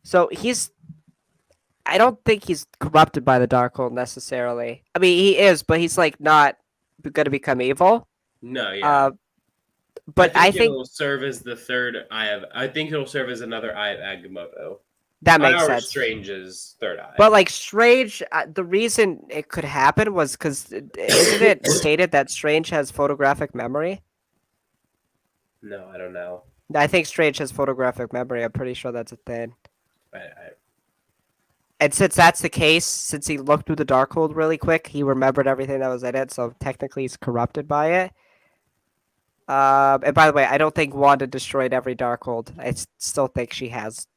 So I don't think he's corrupted by the Darkhold necessarily. I mean, he is, but he's like not going to become evil. No, yeah. But I think it'll serve as the third eye of. I think it'll serve as another eye of Agamotto. That makes sense. Strange's third eye. But like Strange, the reason it could happen was because isn't it stated that Strange has photographic memory? No, I don't know. I think Strange has photographic memory. I'm pretty sure that's a thing. And since that's the case, since he looked through the Darkhold really quick, he remembered everything that was in it. So technically, he's corrupted by it. And by the way, I don't think Wanda destroyed every Darkhold. I still think she has.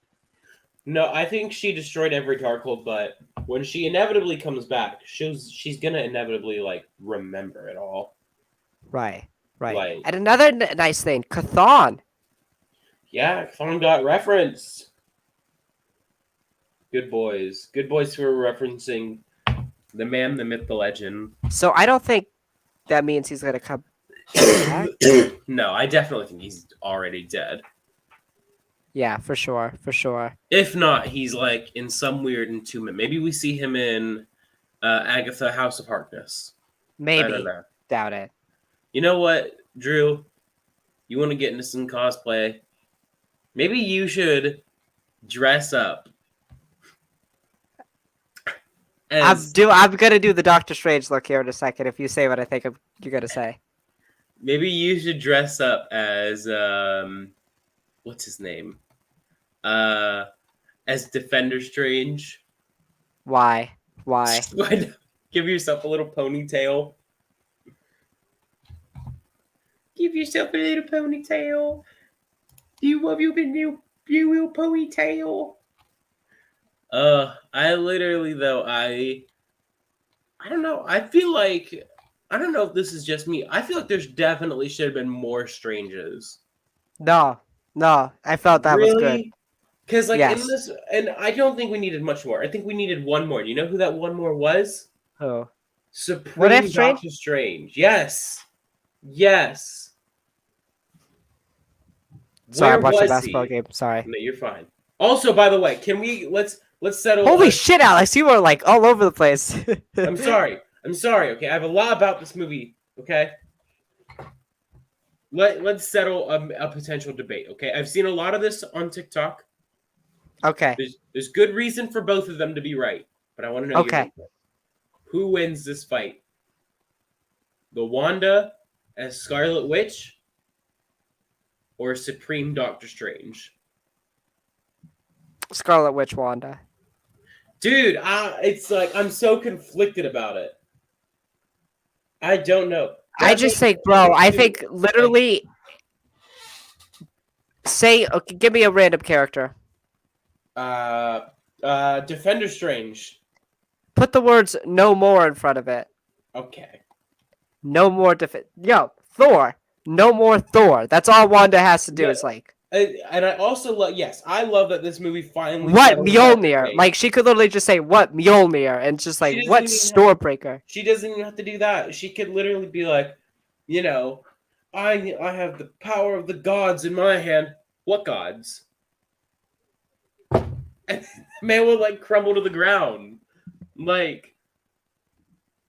No, I think she destroyed every Darkhold, but when she inevitably comes back, she's gonna inevitably like remember it all. Right, right. Like, And another nice thing, Chthon. yeah, Thon got referenced. Good boys for referencing the man, the myth, the legend. So I don't think that means he's gonna come back. No, I definitely think he's already dead. Yeah, for sure, for sure. If not, he's like in some weird entombment. Maybe we see him in Agatha House of Harkness. I don't Maybe. know. Doubt it. You know what, Drew? You want to get into some cosplay? Maybe you should dress up as I'm gonna do the Doctor Strange look here in a second. If you say what I think you're gonna say. maybe you should dress up as what's his name? As Defender Strange. Why? Why? Why not? Give yourself a little ponytail. Give yourself a little ponytail. You love your new little ponytail. I literally though I don't know. I feel like I don't know if this is just me. I feel like there's definitely should have been more Stranges. No, no. I felt that was good. Really? Because like in Yes. this, and I don't think we needed much more. I think we needed one more. You know who that one more was? Oh. What Supreme if Strange? Doctor Strange. Yes. Yes. Sorry, Where I'm watching a was basketball he? game. Sorry. No, you're fine. Also, by the way, can we let's settle Holy on shit, Alex! You were like all over the place. I'm sorry. I'm sorry, okay? I have a lot about this movie, okay? Let's settle a potential debate, okay? I've seen a lot of this on TikTok. Okay. There's good reason for both of them to be right, but I want to know your Okay. input. Who wins this fight? The Wanda as Scarlet Witch or Supreme Doctor Strange? Scarlet Witch Wanda. Dude, it's like I'm so conflicted about it. I don't know. I just think, bro. I think literally. Say, okay, give me a random character. Defender Strange. Put the words "no more" in front of it. Okay. No more Yo, Thor. No more Thor. That's all Wanda has to do. Yeah. Is like. And I also love, yes, I love that this movie finally. What settles down to Mjolnir? fate. Like she could literally just say what Mjolnir and just like She doesn't what even Stormbreaker. She doesn't even have to do that. She could literally be like, you know, I have the power of the gods in my hand. What gods? And man will like crumble to the ground. Like,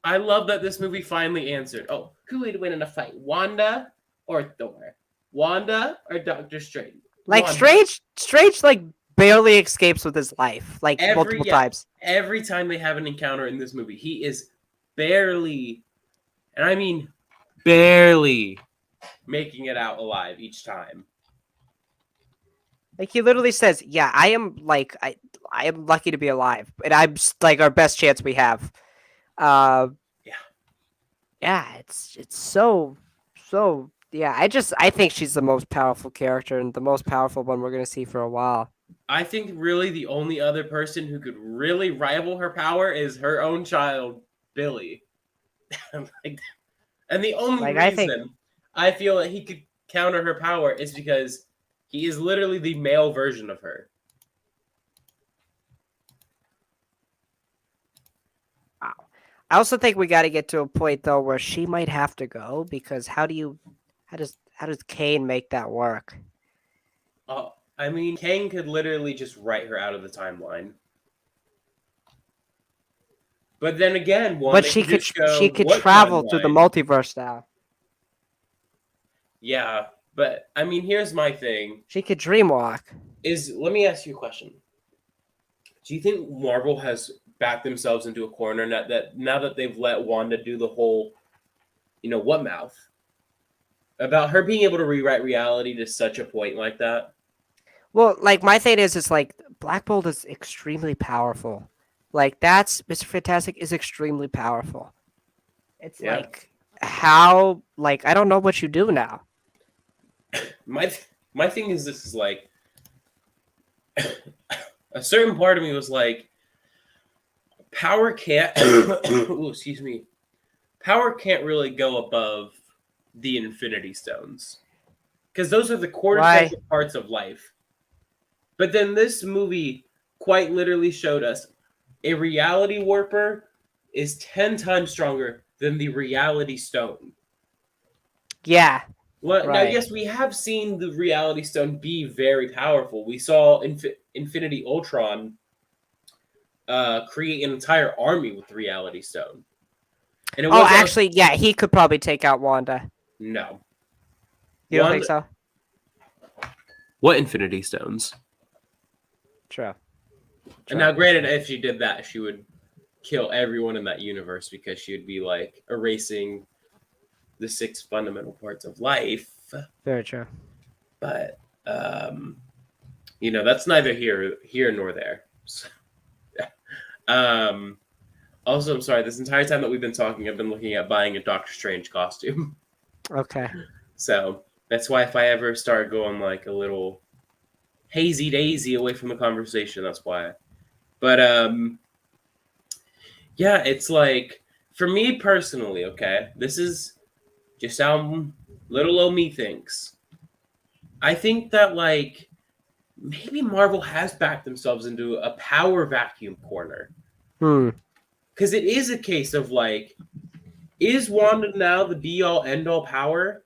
I love that this movie finally answered. Oh, who would win in a fight, Wanda or Thor? Wanda or Doctor Strange? Like Wanda. Strange like barely escapes with his life like multiple times. Every time they have an encounter in this movie, he is barely, and I mean barely, making it out alive each time. Like he literally says, "Yeah, I am like I am lucky to be alive, and I'm like our best chance we have." Uh, Yeah. yeah, it's so yeah. I think she's the most powerful character and the most powerful one we're gonna see for a while. I think really the only other person who could really rival her power is her own child, Billy. Like, and the only Like reason I feel that he could counter her power is because he is literally the male version of her. wow. I also think we got to get to a point though where she might have to go because how does Kane make that work? I mean, Kang could literally just write her out of the timeline. But then again, But she could what travel through the timeline? multiverse now. Yeah, but I mean, here's my thing: She could dreamwalk. let me ask you a question. Do you think Marvel has backed themselves into a corner now that they've let Wanda do the whole, what mouth about her being able to rewrite reality to such a point like that? Well, like my thing is, it's like Black Bolt is extremely powerful. Like that's Mr. Fantastic is extremely powerful. It's Yeah. like how like I don't know what you do now. my thing is this is like a certain part of me was like power can't ooh, excuse me. Power can't really go above the Infinity Stones because those are the Why? quintessential parts of life. But then this movie quite literally showed us a reality warper is 10 times stronger than the reality stone. Yeah. Well, now, Right. yes, we have seen the reality stone be very powerful. We saw Infinity Ultron create an entire army with the reality stone. And it Oh, wasn't like, actually, yeah, he could probably take out Wanda. no. You don't One, think so? what Infinity Stones? True. And True. now, granted, if she did that, she would kill everyone in that universe because she would be like erasing the 6 fundamental parts of life. Very true. But that's neither here nor there. So, um, also, I'm sorry. This entire time that we've been talking, I've been looking at buying a Doctor Strange costume. Okay. So that's why if I ever start going like a little hazy daisy away from the conversation, that's why. But yeah, it's like for me personally, okay, this is just how little old me thinks. I think that like maybe Marvel has backed themselves into a power vacuum corner. Hmm. Because it is a case of like, is Wanda now the be all end all power?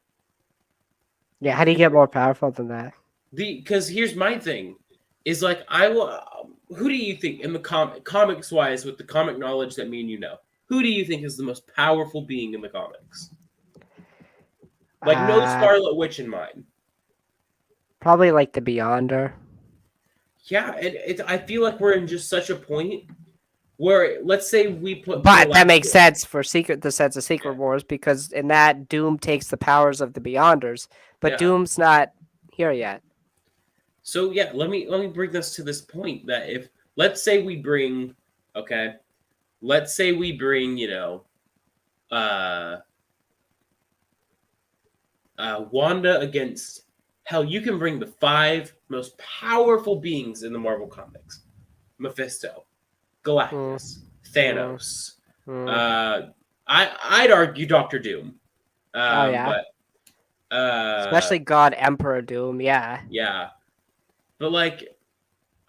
Yeah. How do you get more powerful than that? Because here's my thing, is like I will. Who do you think in the comics wise with the comic knowledge that me and you know? Who do you think is the most powerful being in the comics? Like no Uh, Scarlet Witch in mind. Probably like the Beyonder. Yeah, I feel like we're in just such a point where let's say we put But that makes Galactus. sense for the sense of Secret Yeah, Wars because in that Doom takes the powers of the Beyonders, but yeah. Doom's not here yet. So yeah, let me bring this to this point that if let's say we bring okay, let's say we bring uh Wanda against hell, you can bring the 5 most powerful beings in the Marvel comics: Mephisto, Hmm. Galactus, Hmm. Thanos. Hmm. Uh, I'd argue Doctor Doom, Oh yeah, but especially God Emperor Doom. Yeah, yeah, but like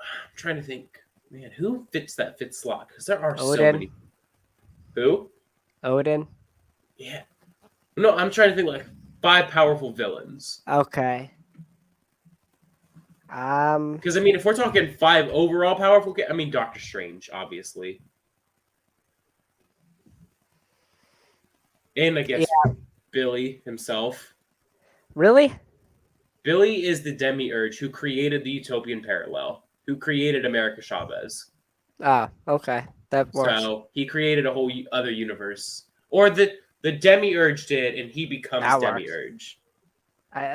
I'm trying to think, man, who fits that fit slot? Because there are so Odin. many. Who? Odin. Yeah. No, I'm trying to think like 5 powerful villains. Okay. Because I mean, if we're talking 5 overall powerful, I mean Doctor Strange, obviously, and I Yeah. guess Billy himself. Really? Billy is the demiurge who created the utopian parallel, who created America Chavez. Ah. Okay. That works. So he created a whole other universe, or the demiurge did, and he becomes That works. demiurge.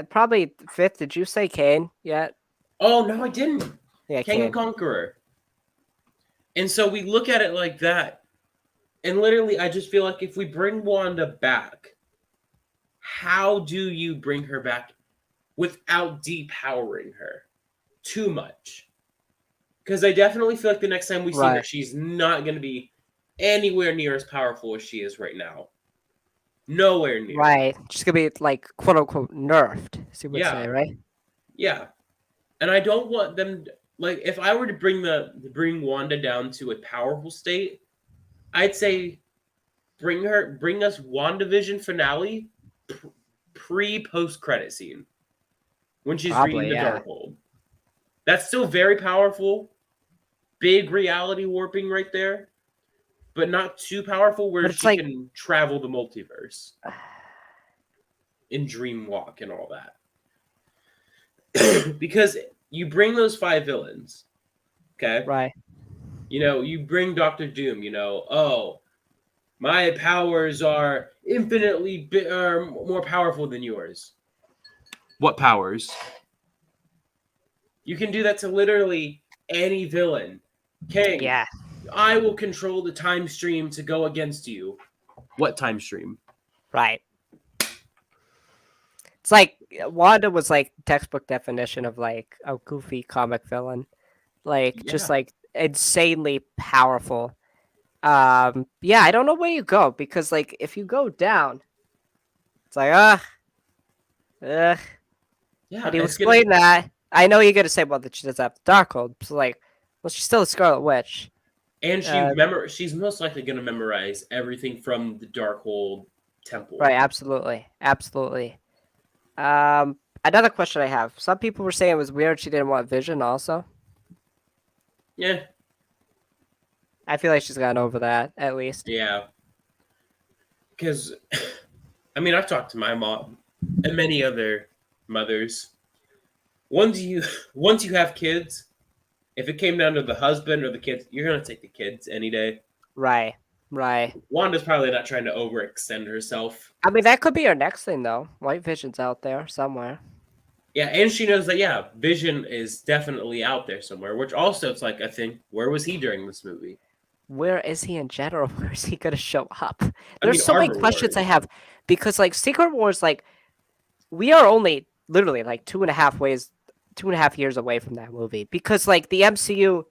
Probably fifth. Did you say Kane yet? Oh no, I didn't. Yeah, King and Kane. Conqueror. And so we look at it like that, and literally, I just feel like if we bring Wanda back, how do you bring her back without depowering her too much? Because I definitely feel like the next time we see her, Right. she's not going to be anywhere near as powerful as she is right now. Nowhere near. Right. Just gonna be like quote unquote nerfed, as you would say, Yeah, right? yeah. And I don't want them like if I were to bring Wanda down to a powerful state, I'd say bring us WandaVision finale pre post credit scene when she's reading Probably, the yeah. Darkhold. That's still very powerful. Big reality warping right there, but not too powerful where But it's she like can travel the multiverse and dream walk and all that. Because you bring those 5 villains, okay? right. You bring Doctor Doom, oh, my powers are infinitely more powerful than yours. What powers? You can do that to literally any villain. King, Yeah. I will control the time stream to go against you. What time stream? Right. It's like Wanda was like textbook definition of like a goofy comic villain, like just Yeah, like insanely powerful. Yeah, I don't know where you go because like if you go down, it's like ugh. How yeah, do you it's gonna. explain that? I know you're gonna say, well, that she doesn't have the Darkhold. So like, well, she's still a Scarlet Witch. And Uh, she's most likely gonna memorize everything from the Darkhold right, Temple. absolutely, absolutely. Another question I have. Some people were saying it was weird she didn't want Vision. Also, Yeah, I feel like she's gotten over that at least. yeah. Because, I mean, I've talked to my mom and many other mothers. Once you once you have kids, if it came down to the husband or the kids, you're gonna take the kids any day. Right, right. Wanda's probably not trying to overextend herself. I mean, that could be our next thing though. White Vision's out there somewhere. Yeah, and she knows that Vision is definitely out there somewhere. Which also, it's like I think, where was he during this movie? Where is he in general? Where is he gonna show up? I There's mean, so many Armor questions I Wars. have because like Secret Wars, like we are only literally like 2.5 years away from that movie because like the MCU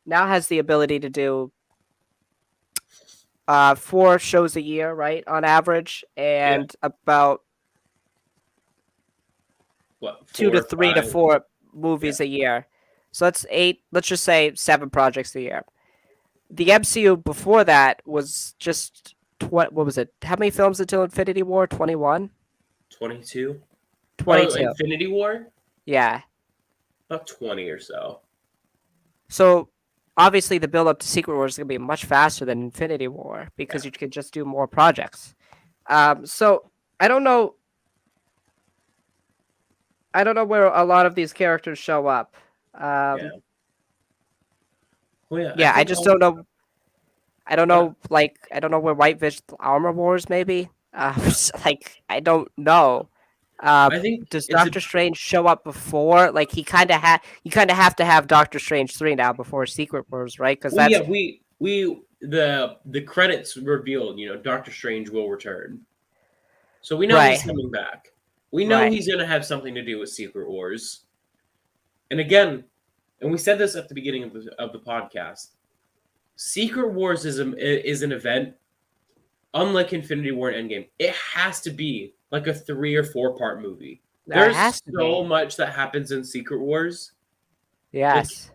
now has the ability to do 4 shows a year, right, on average, Yeah, and about what, two four to or three to five? four Yeah, movies a year. So that's 8. Let's just say 7 projects a year. The MCU before that was just what was it? How many films until Infinity War? 21? 22. Oh, 22. Infinity War, Yeah. about 20 or so. So obviously the build up to Secret Wars is gonna be much faster than Infinity War Yeah, because you could just do more projects. So I don't know. I don't know where a lot of these characters show up. yeah. Um, Well, yeah, I yeah, I think just don't know. I don't what know. Like I don't know where White Vision Armor Wars maybe. Like I don't know. Uh, I think does it's a. Doctor Strange show up before? Like he kind of had. You kind of have to have Doctor Strange 3 now before Secret Wars, right? Because Well, that's yeah, we the credits revealed, Doctor Strange will return, so we know right, he's coming back. We know right, he's gonna have something to do with Secret Wars. And again, and we said this at the beginning of the podcast. Secret Wars is an event unlike Infinity War and Endgame. It has to be like a 3 or 4 part movie. that There's has to so be. much that happens in Secret Wars. Like Yes.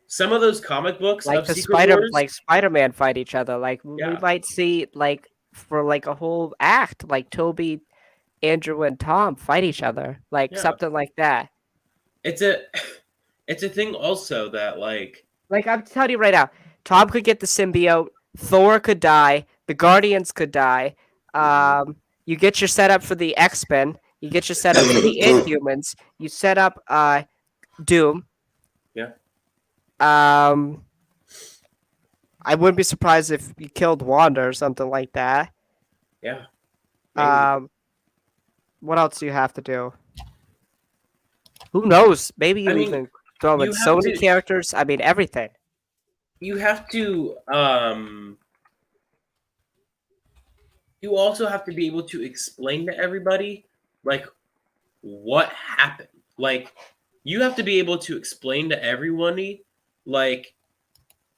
some of those comic books Like of the Secret Wars. Spider-Man fight each other. Like we Yeah, might see like for like a whole act, like Toby, Andrew, and Tom fight each other, like yeah. something like that. It's a it's a thing also that like Like I'm telling you right now, Tom could get the symbiote, Thor could die, the Guardians could die. mhm. You get your setup for the X-Men, you get your setup for the Inhumans, you set up Doom. Yeah, Um, I wouldn't be surprised if you killed Wanda or something like that. yeah, maybe. Um, what else do you have to do? Who knows? Maybe I you mean, even throw in you have Sony to characters. I mean, everything. you have to you also have to be able to explain to everybody like what happened. Like you have to be able to explain to everybody like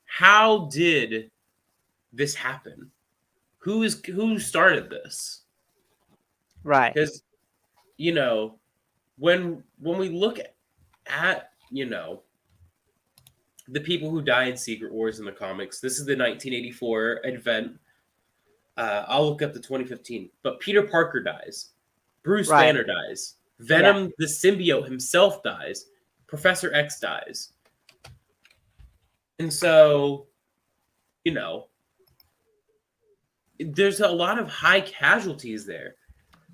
how did this happen? Who started this? Right. Because you know when we look at the people who die in Secret Wars in the comics, this is the 1984 event. I'll look up the 2015, but Peter Parker dies, Bruce Right. Banner dies, Yeah. Venom the symbiote himself dies, Professor X dies, and so you know there's a lot of high casualties there.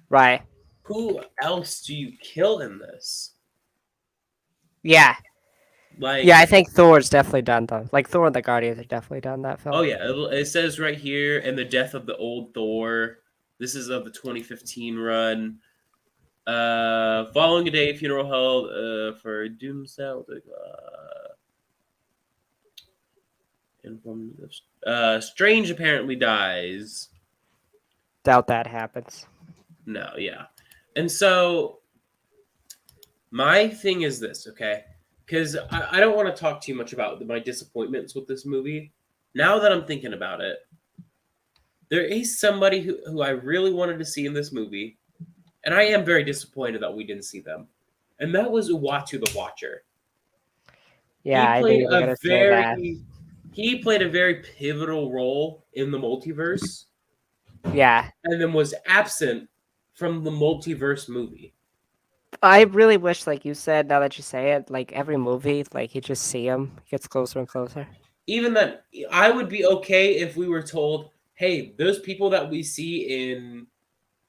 Right. Who else do you kill in this? Yeah. Yeah, Like, I think Thor's definitely done though. Like Thor and the Guardians are definitely done that oh film. yeah, it says right here, and the death of the old Thor. This is of the 2015 run. Following a day, funeral held for Doom Celtic. Strange apparently dies. Doubt that happens. No, yeah, and so My thing is this, okay? Because I don't want to talk too much about my disappointments with this movie. Now that I'm thinking about it, there is somebody who I really wanted to see in this movie, and I am very disappointed that we didn't see them. And that was Uatu the Watcher. Yeah, He I knew played you were a gonna say that. very he played a very pivotal role in the multiverse Yeah, and then was absent from the multiverse movie. I really wish, like you said, now that you say it, like every movie, like you just see him, he gets closer and closer. Even that I would be okay if we were told, hey, those people that we see in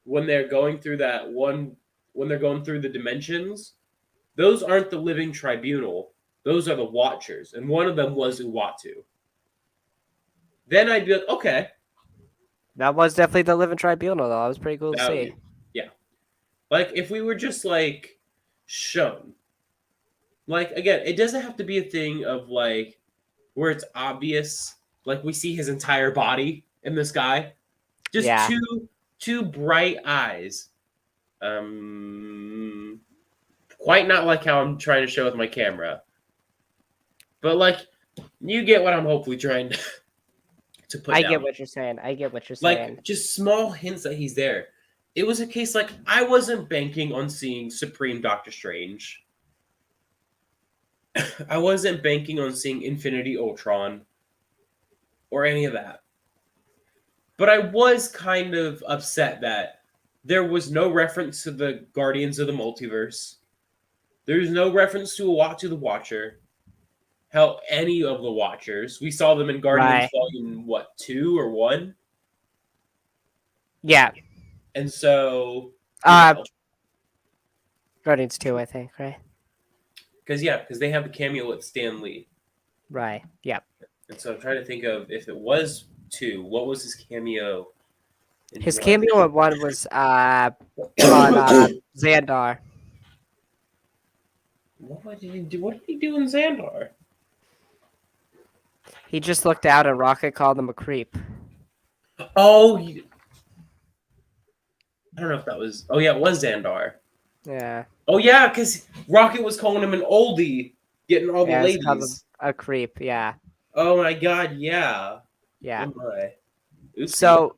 when they're going through that one when they're going through the dimensions, those aren't the living tribunal. Those are the watchers, and one of them was Uatu. Then I'd be like, okay, That was definitely the Living Tribunal, though. That was pretty cool to that would see. be yeah. Like if we were just like shown, like again, it doesn't have to be a thing of like where it's obvious, like we see his entire body in this guy. Just Yeah, two bright eyes. Um, Quite not like how I'm trying to show with my camera, but like you get what I'm hopefully trying to put I get down. what you're saying. I get what you're saying. Like just small hints that he's there. It was a case like I wasn't banking on seeing Supreme Doctor Strange. I wasn't banking on seeing Infinity Ultron or any of that. But I was kind of upset that there was no reference to the Guardians of the Multiverse. There's no reference to Uatu the Watcher. Hell, any of the Watchers. We saw them in Guardians Right. Volume, what, 2 or 1? Yeah. And so, Uh, Guardians 2, I think, right? because they have the cameo with Stan Lee. Right. Yep. And so I'm trying to think of if it was 2, what was his cameo in His 1? cameo in one was on Xandar. What did he do? What did he do in Xandar? He just looked out and Rocket called him a creep. Oh, I don't know if that was. Oh yeah, it was Xandar. Yeah. Oh yeah, because Rocket was calling him an oldie, getting all the Yeah, it's called him ladies. a creep. Yeah. Oh my god, yeah. Yeah. Oh my. Oopsie. So,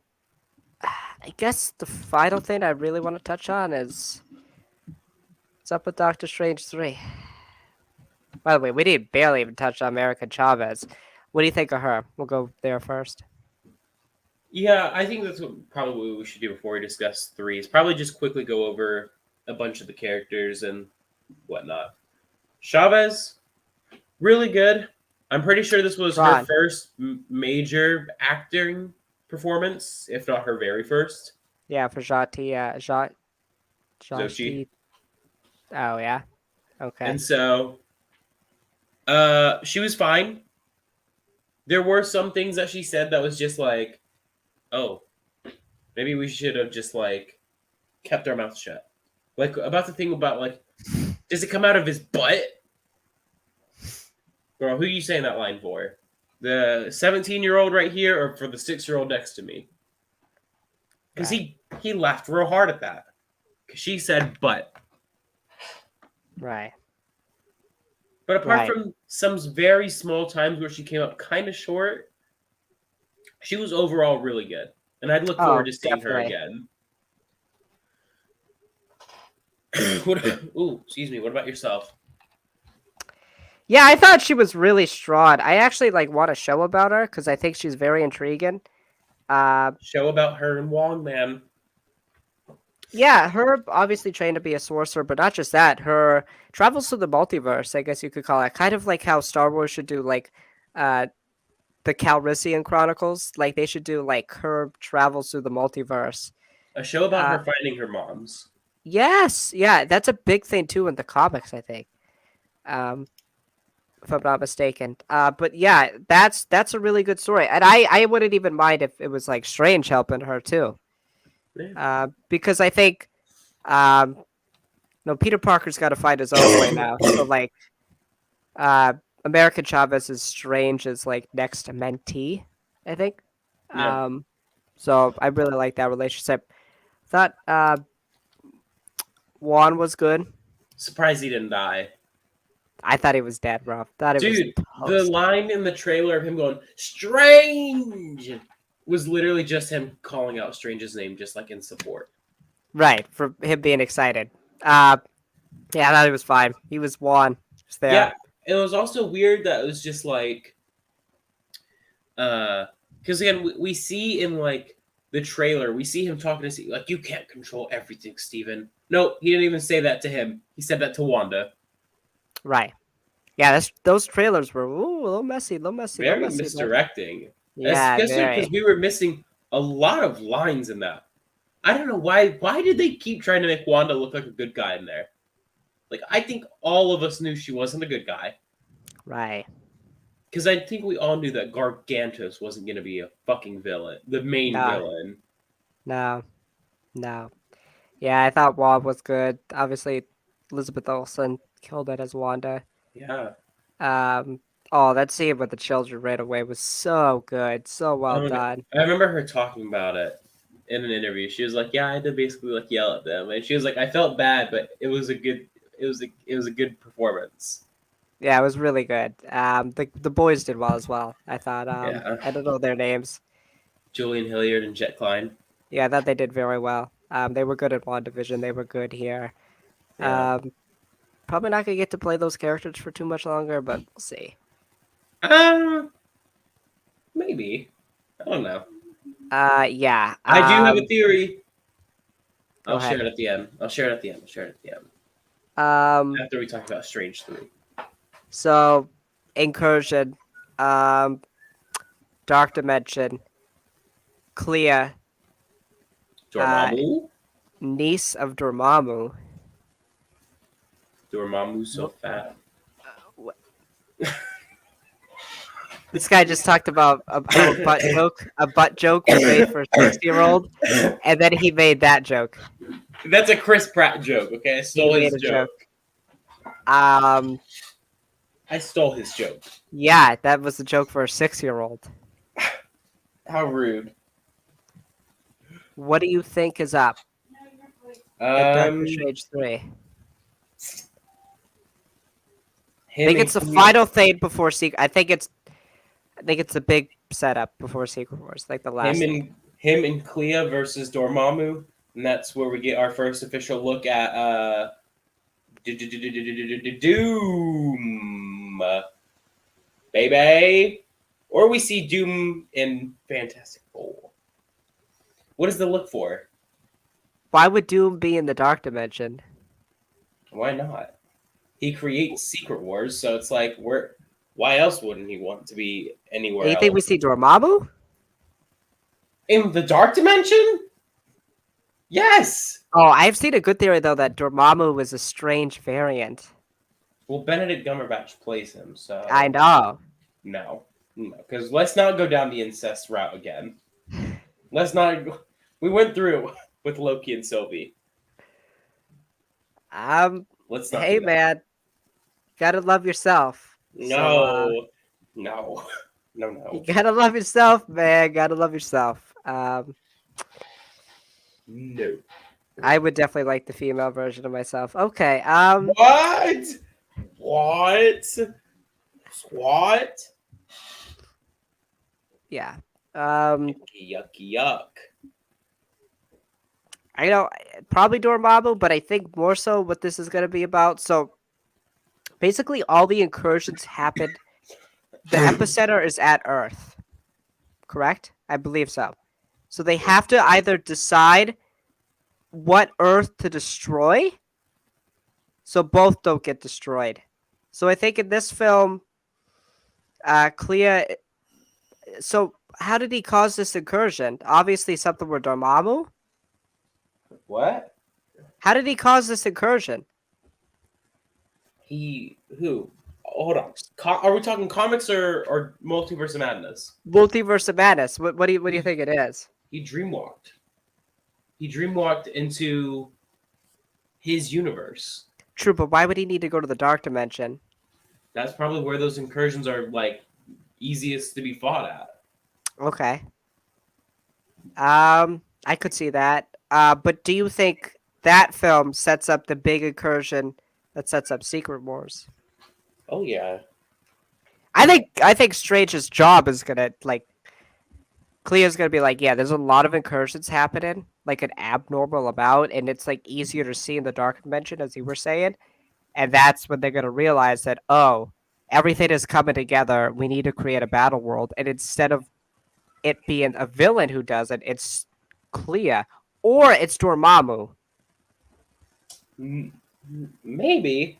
I guess the final thing I really want to touch on is what's up with Doctor Strange 3. By the way, we didn't barely even touch on America Chavez. What do you think of her? We'll go there first. Yeah, I think that's what probably we should do before we discuss 3. Is probably just quickly go over a bunch of the characters and whatnot. Chavez, really good. I'm pretty sure this was her Ron. first major acting performance, if not her very first. Yeah, for Jati. Zochi. Oh, yeah. Okay. And so she was fine. There were some things that she said that was just like, oh, maybe we should have just like kept our mouth shut. Like about the thing about like, does it come out of his butt? Girl, who are you saying that line for? The 17-year-old right here or for the 6-year-old next to me? Because he laughed real hard at that. Because she said butt. Right. But apart Right. from some very small times where she came up kind of short, she was overall really good. And I'd look forward to seeing her definitely. again. Ooh, excuse me. What about yourself? Yeah, I thought she was really strong. I actually like want a show about her because I think she's very intriguing. Show about her and Wong, man. Yeah, her obviously trained to be a sorcerer, but not just that. Her travels to the multiverse, I guess you could call it, kind of like how Star Wars should do, like, the Calrissian Chronicles. Like they should do like her travels through the multiverse. A show about Uh, her finding her moms. yes, yeah, that's a big thing too in the comics, I think. Um, if I'm not mistaken. But yeah, that's a really good story, and I wouldn't even mind if it was like Strange helping her too. Yeah. Because I think, um, no, Peter Parker's got to find his own way now. So like, uh, American Chavez is Strange as like next mentee, I think. Yeah. So I really like that relationship. Thought Juan was good. Surprised he didn't die. I thought he was dead, bro. Thought he was Dude, the toast. line in the trailer of him going, Strange! Was literally just him calling out Strange's name, just like in support. Right, for him being excited. Uh, yeah, I thought he was fine. He was one. Just there. Yeah, it was also weird that it was just like, because again, we see in like the trailer, we see him talking to Steve, like, you can't control everything, Steven. No, he didn't even say that to him. He said that to Wanda. Right. Yeah, those trailers were a little messy, a little messy, a little Very messy. But misdirecting, yeah, especially because very. we were missing a lot of lines in that. I don't know why. Why did they keep trying to make Wanda look like a good guy in there? Like, I think all of us knew she wasn't a good guy. Right. Because I think we all knew that Gargantos wasn't going to be a fucking villain, the main No, villain. no, no. Yeah, I thought Wab was good. Obviously, Elizabeth Olsen killed it as Wanda. Yeah. Um, oh, that scene with the children right away was so good, so well Oh my God. done. I remember her talking about it in an interview. She was like, "Yeah, I had to basically like yell at them," and she was like, "I felt bad, but it was a good performance." Yeah, it was really good. The boys did well as well. I thought. Yeah. I don't know their names. Julian Hilliard and Jet Klein. Yeah, I thought they did very well. They were good at WandaVision. They were good here. Yeah. Um, probably not gonna get to play those characters for too much longer, but we'll see. Uh, maybe. I don't know. Yeah. I do have a theory. Go I'll share ahead. it at the end. I'll share it at the end. I'll share it at the end. Um, After we talk about Strange 3. so incursion, um, dark dimension, Clea, uh, Dormammu? niece of Dormammu. Dormammu's so Nope. fat. This guy just talked about how a butt joke was made for a 60-year-old, and then he made that joke. That's a Chris Pratt joke, okay? I He stole made his a joke. joke. Um, I stole his joke. yeah, that was a joke for a 6-year-old. How rude. What do you think is up at Doctor Um, Strange 3? I him think and it's the Clea, final thing before Secret. I think it's a big setup before Secret Wars, like the last thing. him and Clea versus Dormammu, and that's where we get our first official look at Doom, baby, or we see Doom in Fantastic Four. What is the look for? Why would Doom be in the Dark Dimension? Why not? He creates Secret Wars, so it's like where? Why else wouldn't he want to be anywhere And you think we else? see Dormammu? In the Dark Dimension? Yes. Oh, I've seen a good theory though that Dormammu was a strange variant. Well, Benedict Cumberbatch plays him, I so know. no, because let's not go down the incest route again. Let's not. We went through with Loki and Sylvie. Let's not Hey do that. man, gotta love yourself. No, no, You no. gotta love yourself, man. Gotta love yourself. No. I would definitely like the female version of myself. Okay. What? What? What? Yeah. Yucky yuck. I know probably Dormammu, but I think more so what this is gonna be about. So basically, all the incursions happened. The epicenter is at Earth, correct? I believe so. So they have to either decide what Earth to destroy, so both don't get destroyed. So I think in this film, Clea. So how did he cause this incursion? Obviously, something with Dormammu. What? How did he cause this incursion? He who? Hold on. Are we talking comics or Multiverse of Madness? Multiverse of Madness. What do you think it is? He dreamwalked. He dreamwalked into his universe. True, but why would he need to go to the Dark Dimension? That's probably where those incursions are like easiest to be fought at. Okay. I could see that. But do you think that film sets up the big incursion That sets up Secret Wars. Oh yeah. I think Strange's job is gonna like Cleo's gonna be like, yeah, there's a lot of incursions happening, like an abnormal amount, and it's like easier to see in the dark dimension, as you were saying. And that's when they're gonna realize that, oh, everything is coming together. We need to create a battle world. And instead of it being a villain who does it, it's Clea. Or it's Dormammu. Maybe.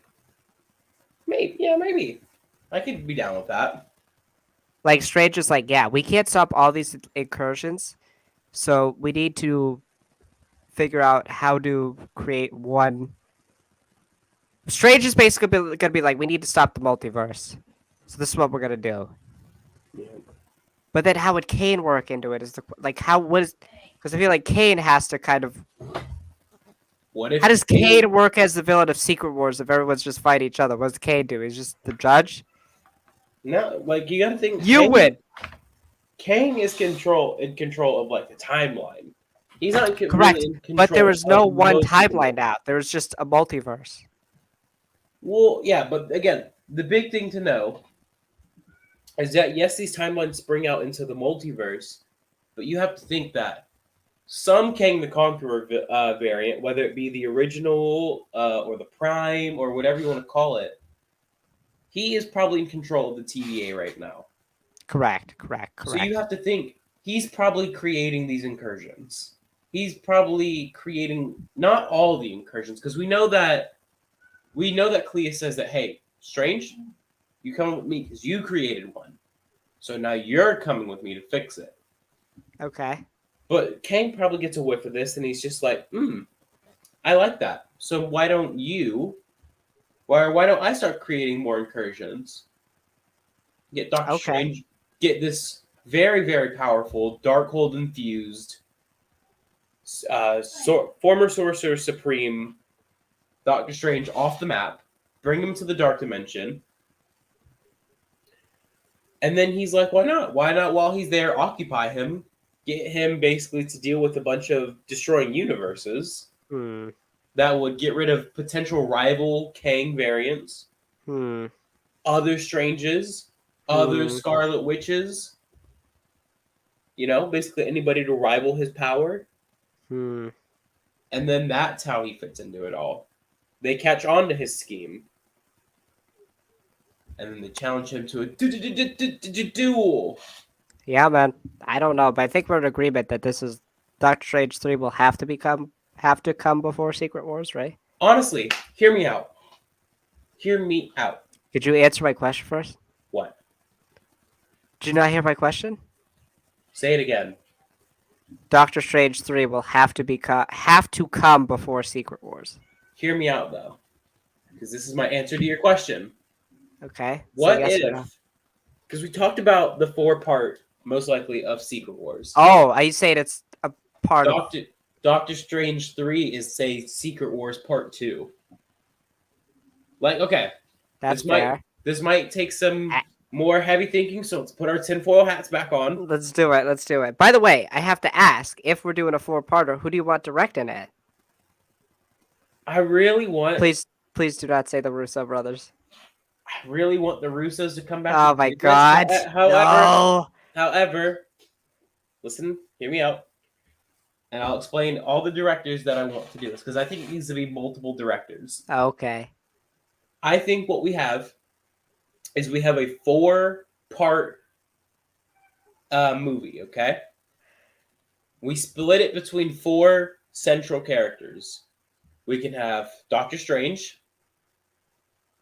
Maybe. Yeah, maybe. I could be down with that. Like Strange is like, yeah, we can't stop all these incursions. So we need to figure out how to create one. Strange is basically gonna be like, we need to stop the multiverse. So this is what we're gonna do. Yeah. But then how would Kane work into it? Is the like how was because I feel like Kane has to kind of What if how does Kane? Kane work as the villain of Secret Wars if everyone's just fighting each other? What does Kane do? He's just the judge. No, like you gotta think. You win. Kang is in control of like the timeline. He's not Correct. really in control. But there was no of one most of the timeline out. There was just a multiverse. Well, yeah, but again, the big thing to know is that yes, these timelines spring out into the multiverse, but you have to think that some Kang the Conqueror variant, whether it be the original or the Prime or whatever you want to call it, he is probably in control of the TVA right now. Correct. So you have to think he's probably creating these incursions. He's probably creating not all the incursions because we know that Clea says that, hey, Strange, you come with me because you created one. So now you're coming with me to fix it. Okay. But Kang probably gets a whiff of this and he's just like, I like that. So why don't I start creating more incursions? Get Doctor Okay. Strange, get this very, very powerful Darkhold infused former Sorcerer Supreme Doctor Strange off the map, bring him to the Dark Dimension, and then he's like, why not? Why not while he's there, occupy him, get him basically to deal with a bunch of destroying universes that would get rid of potential rival Kang variants, other Stranges, other Scarlet Witches, basically anybody to rival his power. And then that's how he fits into it all. They catch on to his scheme. And then they challenge him to a duel. Yeah, man. I don't know, but I think we're in agreement that this is Doctor Strange 3 will have to come before Secret Wars, right? Honestly, hear me out. Hear me out. Could you answer my question first? What? Did you not hear my question? Say it again. Doctor Strange 3 will have to come before Secret Wars. Hear me out though. Because this is my answer to your question. Okay. What so yes or if? no? Because we talked about the 4-part, most likely, of Secret Wars. Oh, are you saying it's a part of Doctor Strange 3 is, say, Secret Wars Part 2. Like, okay. that's fair. This might take some more heavy thinking, so let's put our tinfoil hats back on. Let's do it. By the way, I have to ask, if we're doing a 4-parter, who do you want directing it? I really want... Please do not say the Russo brothers. I really want the Russos to come back. Oh my god. However, listen, hear me out. And I'll explain all the directors that I want to do this, because I think it needs to be multiple directors. Okay. I think what we have is we have a 4-part movie, okay? We split it between 4 central characters. We can have Doctor Strange,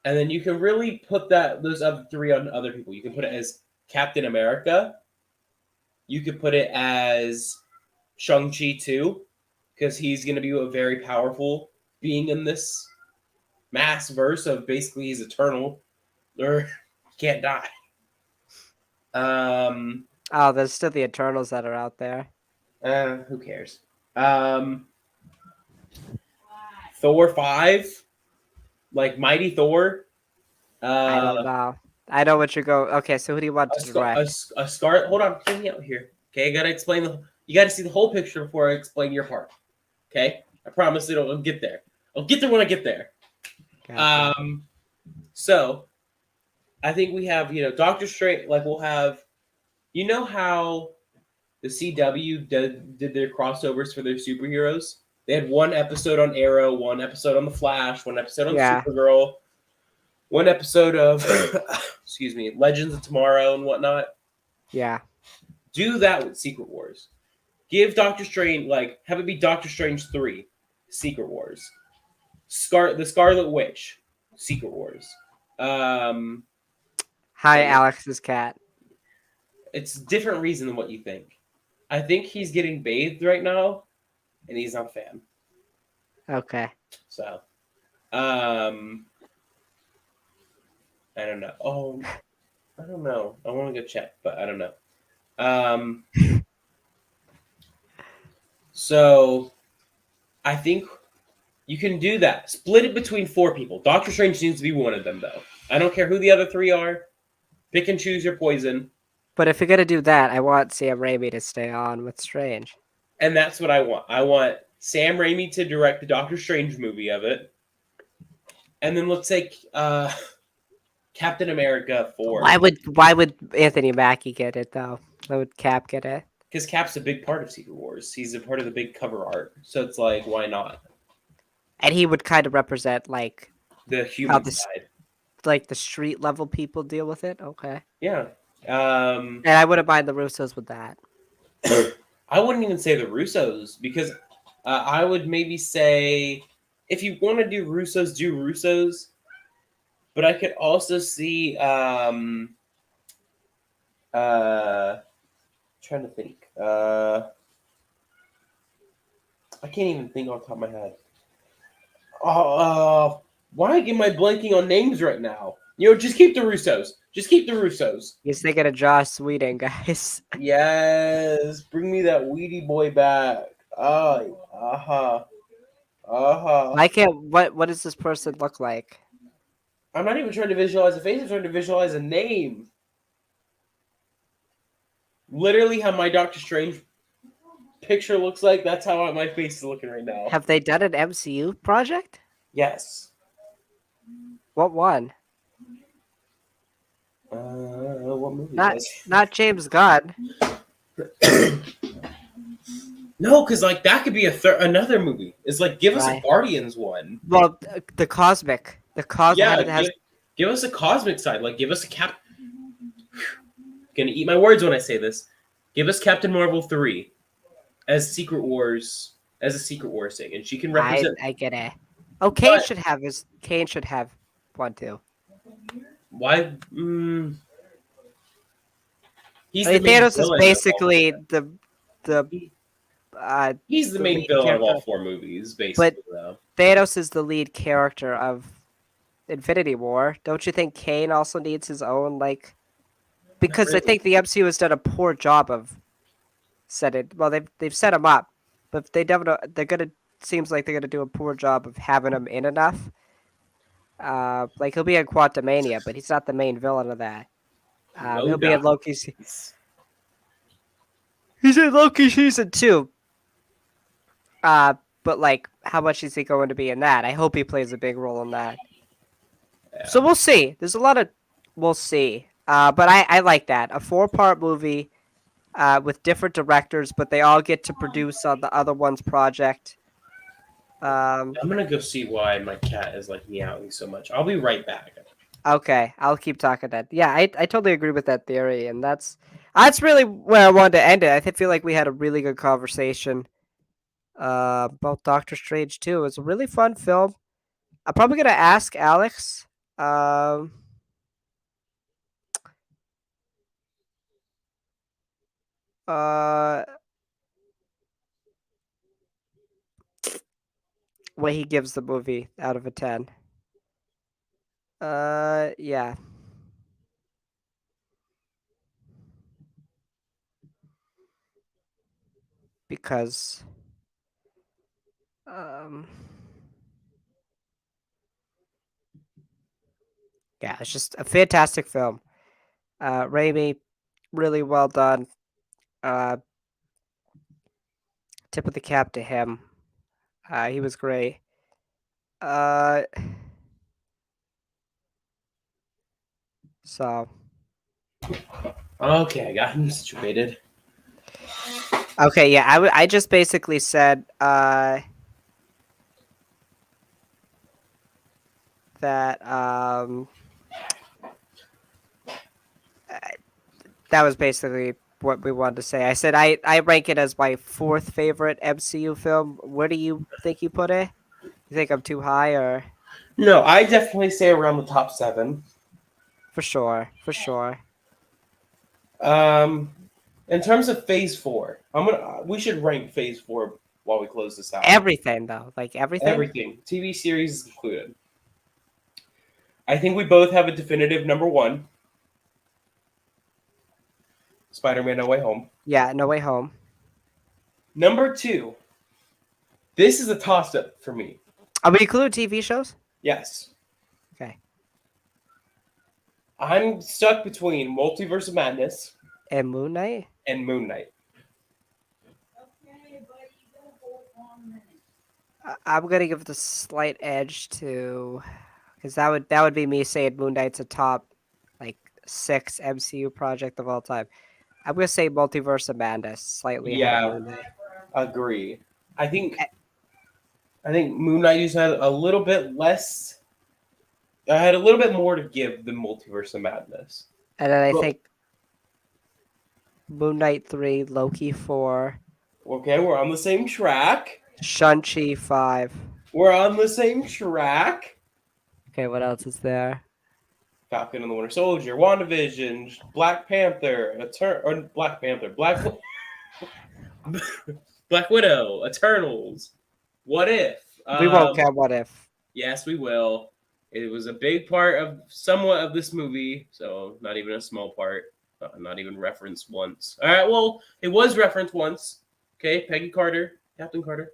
and then you can really put those other 3 on other people. You can put it as Captain America. You could put it as Shang-Chi too, because he's going to be a very powerful being in this mass verse of basically he's eternal or can't die. Oh, there's still the Eternals that are out there. Who cares? Thor 5, like Mighty Thor. I don't know. I know what you're going. Okay, so who do you want to direct? A Scarlet. Hold on, hear me out here. Okay, I gotta explain you gotta see the whole picture before I explain your part. Okay, I promise I'll get there. I'll get there when I get there. Gotcha. So I think we have, Doctor Strange. Like we'll have, how the CW did their crossovers for their superheroes. They had one episode on Arrow, one episode on the Flash, one episode on Yeah. Supergirl, one episode of excuse me, Legends of Tomorrow and whatnot. Yeah. Do that with Secret Wars. Give Doctor Strange, like, have it be Doctor Strange 3, Secret Wars. The Scarlet Witch, Secret Wars. Um, Hi, and Alex's cat. it's a different reason than what you think. I think he's getting bathed right now, and he's not a fan. Okay. So, I don't know. Oh, I don't know. I want to go check, but I don't know. Um, so I think you can do that. Split it between 4 people. Doctor Strange needs to be one of them, though. I don't care who the other 3 are. Pick and choose your poison. But if you're gonna do that, I want Sam Raimi to stay on with Strange. And that's what I want. I want Sam Raimi to direct the Doctor Strange movie of it. And then let's say Captain America 4. Why would Anthony Mackie get it though? Why would Cap get it? Because Cap's a big part of Secret Wars. He's a part of the big cover art. So it's like, why not? And he would kind of represent like The how human the side. like the street level people deal with it. Okay. Yeah. And I wouldn't mind the Russos with that. I wouldn't even say the Russos because I would maybe say if you want to do Russos, do Russos. But I could also see trying to think. I can't even think off the top of my head. Why am I blanking on names right now? Just keep the Russos. Just keep the Russos. He's thinking of Joss Whedon, guys. Yes, bring me that Weedy boy back. Oh, I can't. What does this person look like? I'm not even trying to visualize a face. I'm trying to visualize a name. Literally, how my Doctor Strange picture looks like. That's how my face is looking right now. Have they done an MCU project? Yes. What one? What movie Not was? not James Gunn. No, because like that could be another movie. It's like give us a Right. Guardians one. Well, the cosmic. Yeah, has give us a cosmic side. Like give us a Cap. Gonna eat my words when I say this. Give us Captain Marvel 3 as Secret Wars as a Secret Wars thing, and she can represent. I get it. Oh, Kane But- should have one too. Why? He's I mean, the main Thanos is villain of basically all- the He's the the main lead villain of all character. 4 movies, basically. Though. Thanos is the lead character of Infinity War. Don't you think Kane also needs his own like? Because I really. think the MCU has done a poor job of setting. Well, they've set him up, but they're gonna seems like they're gonna do a poor job of having him in enough. Like he'll be in Quantumania, but he's not the main villain of that. He'll be in Loki's. He's in Loki season 2. But like, how much is he going to be in that? I hope he plays a big role in that. Yeah. So we'll see. There's a lot of we'll see. But I like that. A 4-part movie with different directors, but they all get to produce on the other one's project. I'm gonna go see why my cat is like meowing so much. I'll be right back. Okay, I'll keep talking that. Yeah, I totally agree with that theory, and that's really where I wanted to end it. I feel like we had a really good conversation about Doctor Strange too. It was a really fun film. I'm probably gonna ask Alex. Uh, what he gives the movie out of a 10. Yeah. Because um yeah, it's just a fantastic film. Raimi, really well done. Uh Tip of the cap to him. He was great. Uh So Okay, I got him situated. okay, yeah, I just basically said that that was basically what we wanted to say. I said I rank it as my fourth favorite MCU film. Where do you think you put it? You think I'm too high, or No, I definitely say around the top 7. for sure, for sure. Um, in terms of Phase 4, we should rank Phase 4 while we close this out. Everything though, like everything. Everything, TV series included. I think we both have a definitive number 1. Spider-Man: No Way Home. Yeah, No Way Home. Number 2. This is a toss-up for me. Are we include TV shows? Yes. Okay. I'm stuck between Multiverse of Madness And Moon Knight. and Moon Knight. I'm gonna give the slight edge to, because that would be me saying Moon Knight's a top, like 6 MCU project of all time. I'm gonna say Multiverse of Madness slightly ahead of Yeah, Moon Knight. agree. I think Moon Knight just had a little bit less. I had a little bit more to give than Multiverse of Madness. And then I Well- think Moon Knight 3, Loki 4, Okay, we're on the same track. Shang-Chi 5. We're on the same track. Okay, what else is there? Falcon and the Winter Soldier, WandaVision, Black Panther, Black Widow, Eternals. What if? We won't count What If. Yes, we will. It was a big part of somewhat of this movie, so not even a small part. Not even referenced once. All right, well, it was referenced once. Okay, Peggy Carter, Captain Carter.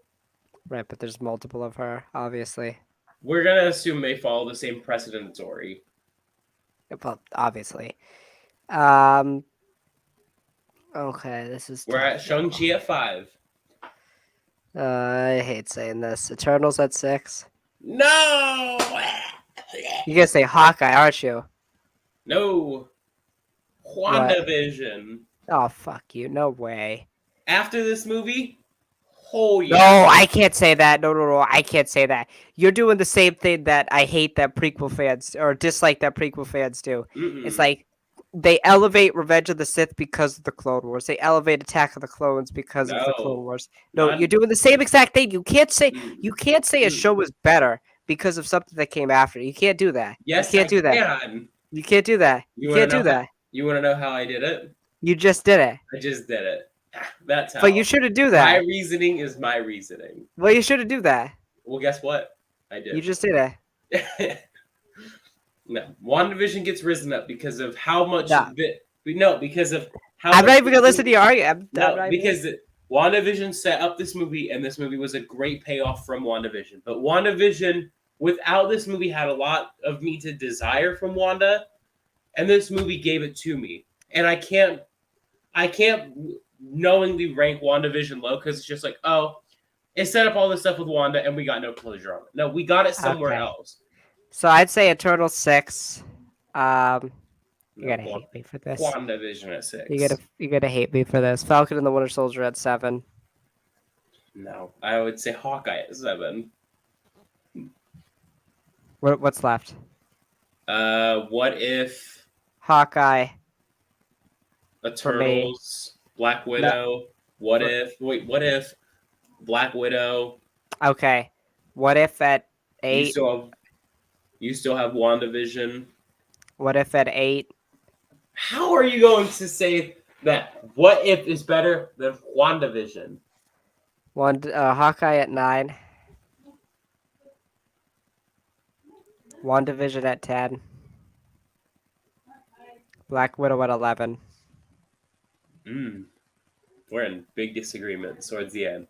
Right, but there's multiple of her, obviously. We're gonna assume they follow the same precedent, Well, obviously. Okay, this is We're at tough. Shang-Chi at 5. I hate saying this. Eternals at 6. No! You're gonna say Hawkeye, aren't you? No. WandaVision. Oh, fuck you. No way. After this movie, oh yeah. No, I can't say that. No. I can't say that. You're doing the same thing that I hate that prequel fans or dislike that prequel fans do. Mm-mm. It's like they elevate Revenge of the Sith because of the Clone Wars. They elevate Attack of the Clones because of the Clone Wars. No, Not- you're doing the same exact thing. You can't say a Mm. show is better because of something that came after. You can't do that. Yes, you can't do that. can. You can't do that. You wanna can't do know that. You want to know how I did it? You just did it. I just did it. That's how. But you shouldn't do My that. reasoning is my reasoning. Well, you shouldn't do that. Well, guess what? I did. You just did it. No, WandaVision gets risen up because of how much. Nah. Because of how. I'm much not even gonna listen to your argument. No, because WandaVision set up this movie, and this movie was a great payoff from WandaVision. But WandaVision, without this movie, had a lot of me to desire from Wanda, and this movie gave it to me. And I can't knowingly rank WandaVision low because it's just like, oh, it set up all this stuff with Wanda, and we got no closure on it. No, we got it somewhere Okay. else. So I'd say Eternal 6. You're No, gonna hate me for this. WandaVision at 6. You're gonna hate me for this. Falcon and the Winter Soldier at 7. No, I would say Hawkeye at 7. What's left? What if Hawkeye. Eternals, Black Widow? What if Black Widow? Okay. What if at You 8? still have WandaVision. What if at 8? How are you going to say that What If is better than WandaVision? Hawkeye at 9. WandaVision at 10. Black Widow at 11. We're in big disagreement towards the end.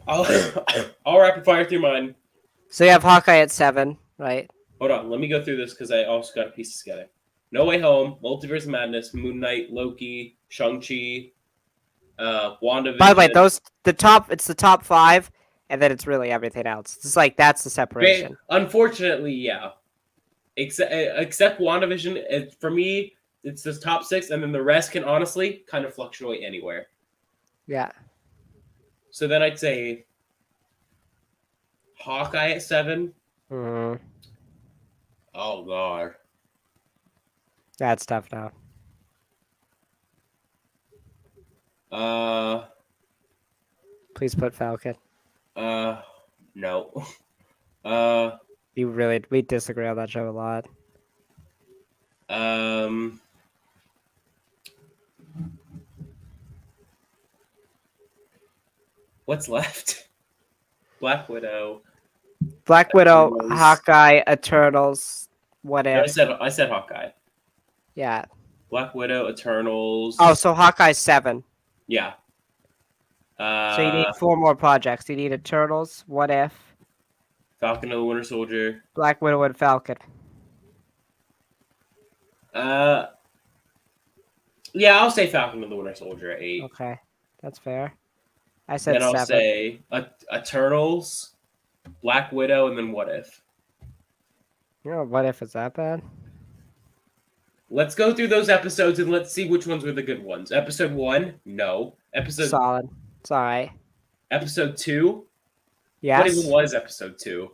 I'll rapid fire through mine. So you have Hawkeye at 7, right? Hold on, let me go through this because I also got a piece together. No Way Home, Multiverse of Madness, Moon Knight, Loki, Shang-Chi, WandaVision. By the way, it's the top 5, and then it's really everything else. It's like that's the separation. Unfortunately, yeah. except WandaVision. For me, it's the top 6, and then the rest can honestly kind of fluctuate anywhere. Yeah. So then I'd say Hawkeye at 7. Mm, Oh god. that's tough now. Uh, Please put Falcon. no. Uh, We disagree on that show a lot. um, what's left? Black Widow. Black Widow, Eternals. Hawkeye, Eternals, what No, if? I said Hawkeye. Yeah. Black Widow, Eternals. Oh, so Hawkeye's 7. Yeah. So you need 4 more projects. You need Eternals, What If, Falcon and the Winter Soldier. Black Widow, and Falcon. Yeah, I'll say Falcon and the Winter Soldier at 8. Okay, that's fair. I said Then I'll 7. say Eternals, Black Widow, and then What If. You know, What If is that bad? Let's go through those episodes and let's see which ones were the good ones. Episode 1, no. Solid. It's alright. Episode 2. Yes. What even was episode 2?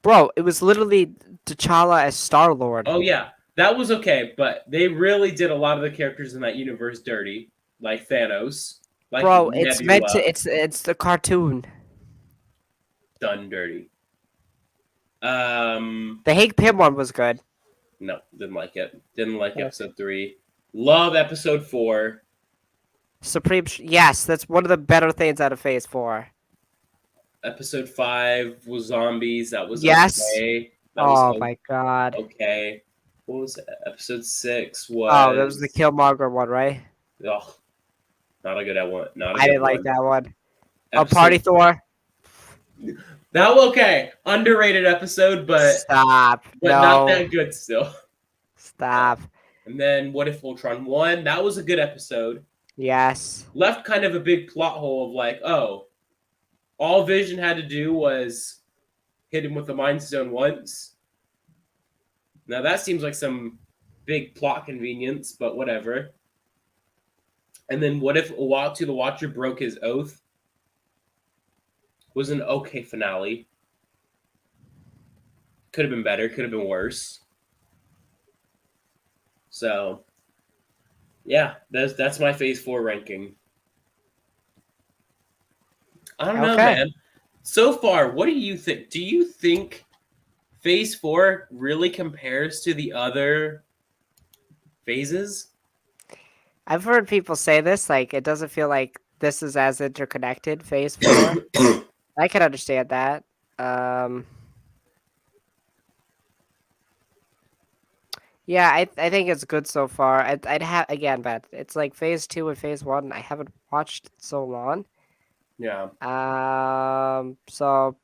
Bro, it was literally T'Challa as Star-Lord. Oh yeah, that was okay, but they really did a lot of the characters in that universe dirty, like Thanos, like Bro, it's Nebula, meant to. It's the cartoon. done dirty. The Hank Pym one was good. No, didn't like it. Didn't like Yeah. episode 3. Love episode 4. Yes, that's one of the better things out of Phase 4. Episode 5 was zombies. That was Yes. okay. That was My god. okay. What was it? Episode 6 was. Oh, that was the Killmonger one, right? Oh, not a good one. Not a I good didn't like one. that one. Episode- Party Thor. That was okay. Underrated episode, but Stop. not No. that good still. Stop. And then What If Ultron 1? That was a good episode. Yes. Left kind of a big plot hole of like, oh, all Vision had to do was hit him with the Mind Stone once. Now that seems like some big plot convenience, but whatever. And then What If Uatu the Watcher broke his oath? Was an okay finale. Could have been better, could have been worse. So, yeah, that's my Phase 4 ranking. I don't know, Okay. man. So far, what do you think? Do you think Phase 4 really compares to the other phases? I've heard people say this, like, it doesn't feel like this is as interconnected, Phase 4. I can understand that. Yeah, I think it's good so far. I'd have again, but it's like Phase 2 and Phase 1. I haven't watched it so long. Yeah. So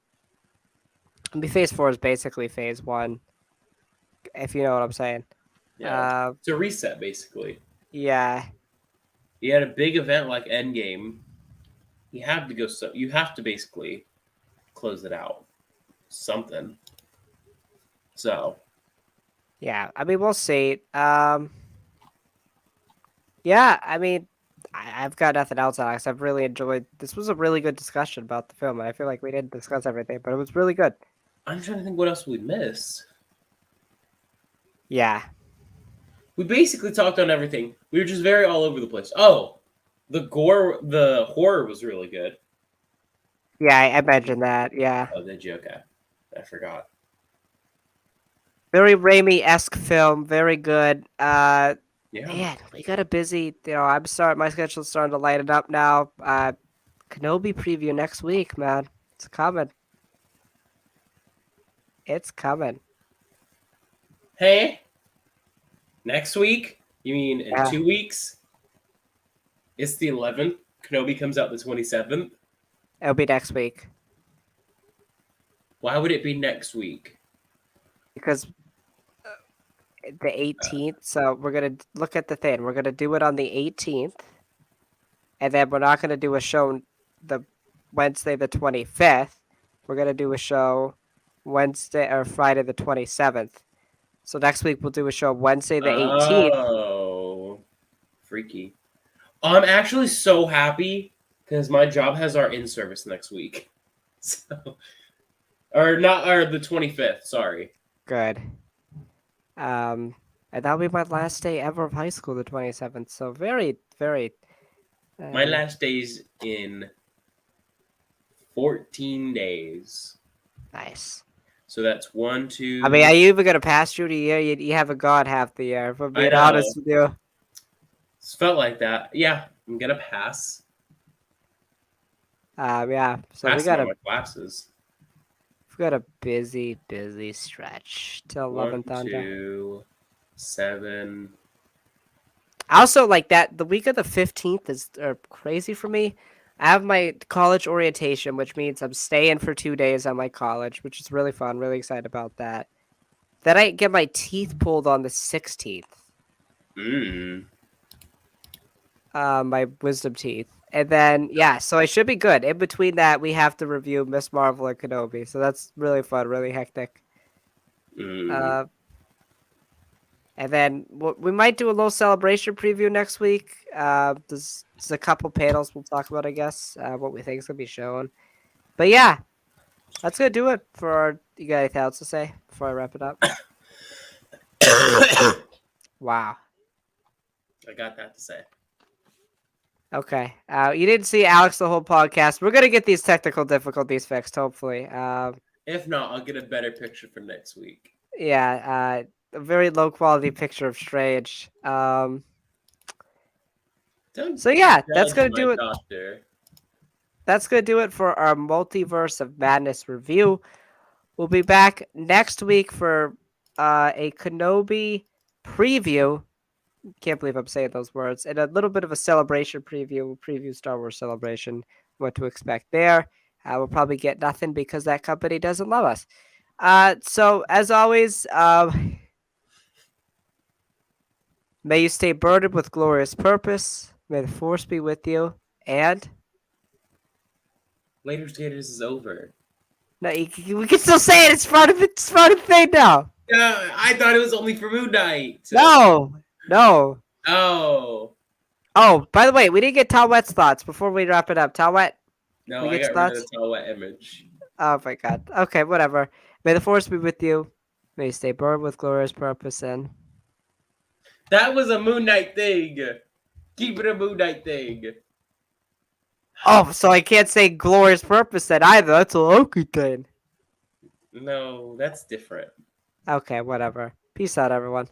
I mean, Phase 4 is basically Phase 1, if you know what I'm saying. Yeah. It's a reset, basically. Yeah. You had a big event like Endgame. You have to go. So you have to basically close it out. Something. So. Yeah, I mean, we'll see. Yeah, I mean, I've got nothing else on because I've really enjoyed. This was a really good discussion about the film, and I feel like we didn't discuss everything, but it was really good. I'm trying to think what else we missed. Yeah. We basically talked on everything. We were just very all over the place. Oh, the horror was really good. Yeah, I mentioned that. Yeah. Oh, did you? Okay. I forgot. Very Raimi-esque film. Very good. Yeah. Man, we got a busy. My schedule's starting to lighten up now. Kenobi preview next week, man. It's coming. It's coming. Hey. Next week? You mean in 2 weeks? It's the 11th. Kenobi comes out the 27th. It'll be next week. Why would it be next week? Because the 18th. So we're going to look at the thing. We're going to do it on the 18th. And then we're not going to do a show the Wednesday the 25th. We're going to do a show Wednesday or Friday the 27th. So next week we'll do a show Wednesday the 18th. Oh, freaky. I'm actually so happy because my job has our in service next week. So, or not, or the 25th. Sorry. Good. And that'll be my last day ever of high school, the 27th. So very, very. My last day's in 14 days. Nice. So that's 1, 2. I mean, are you even gonna pass through the year? You haven't gone half the year. If I'm being I know. honest with you. It's felt like that. Yeah, I'm gonna pass. Yeah. So Passing all my classes. we've got a busy, busy stretch till 1, 11th on. 2, 7. Also, like that, the week of the 15th is crazy for me. I have my college orientation, which means I'm staying for 2 days on my college, which is really fun. Really excited about that. Then I get my teeth pulled on the 16th. My wisdom teeth. And then, yeah, so I should be good. In between that, we have to review Miss Marvel and Kenobi. So that's really fun, really hectic. And then we might do a little celebration preview next week. There's a couple panels we'll talk about, I guess, what we think is going to be shown. But yeah, that's going to do it for you got anything else to say before I wrap it up? Wow. I got that to say. Okay. You didn't see Alex the whole podcast. We're going to get these technical difficulties fixed, hopefully. If not, I'll get a better picture for next week. Yeah, a very low quality picture of Strange. So yeah, that's gonna do it. Doctor. That's gonna do it for our Multiverse of Madness review. We'll be back next week for a Kenobi preview. Can't believe I'm saying those words. And a little bit of a celebration preview. We'll preview Star Wars Celebration. What to expect there. We'll probably get nothing because that company doesn't love us. So as always, may you stay burdened with glorious purpose. May the force be with you. And Later Skaters is over. no, we can still say it. It's part of the thing now. I thought it was only for Moon Knight. No. Oh. Oh, by the way, we didn't get Talwet's thoughts before we wrap it up. Talwet? No, We I get got rid thoughts? of the Talwet image. Oh my god. Okay, whatever. May the force be with you. May you stay burdened with glorious purpose and That was a Moon Knight thing. Keep it a Moon Knight thing. oh, so I can't say glorious purpose then either. That's a Loki thing. No, that's different. Okay, whatever. Peace out, everyone.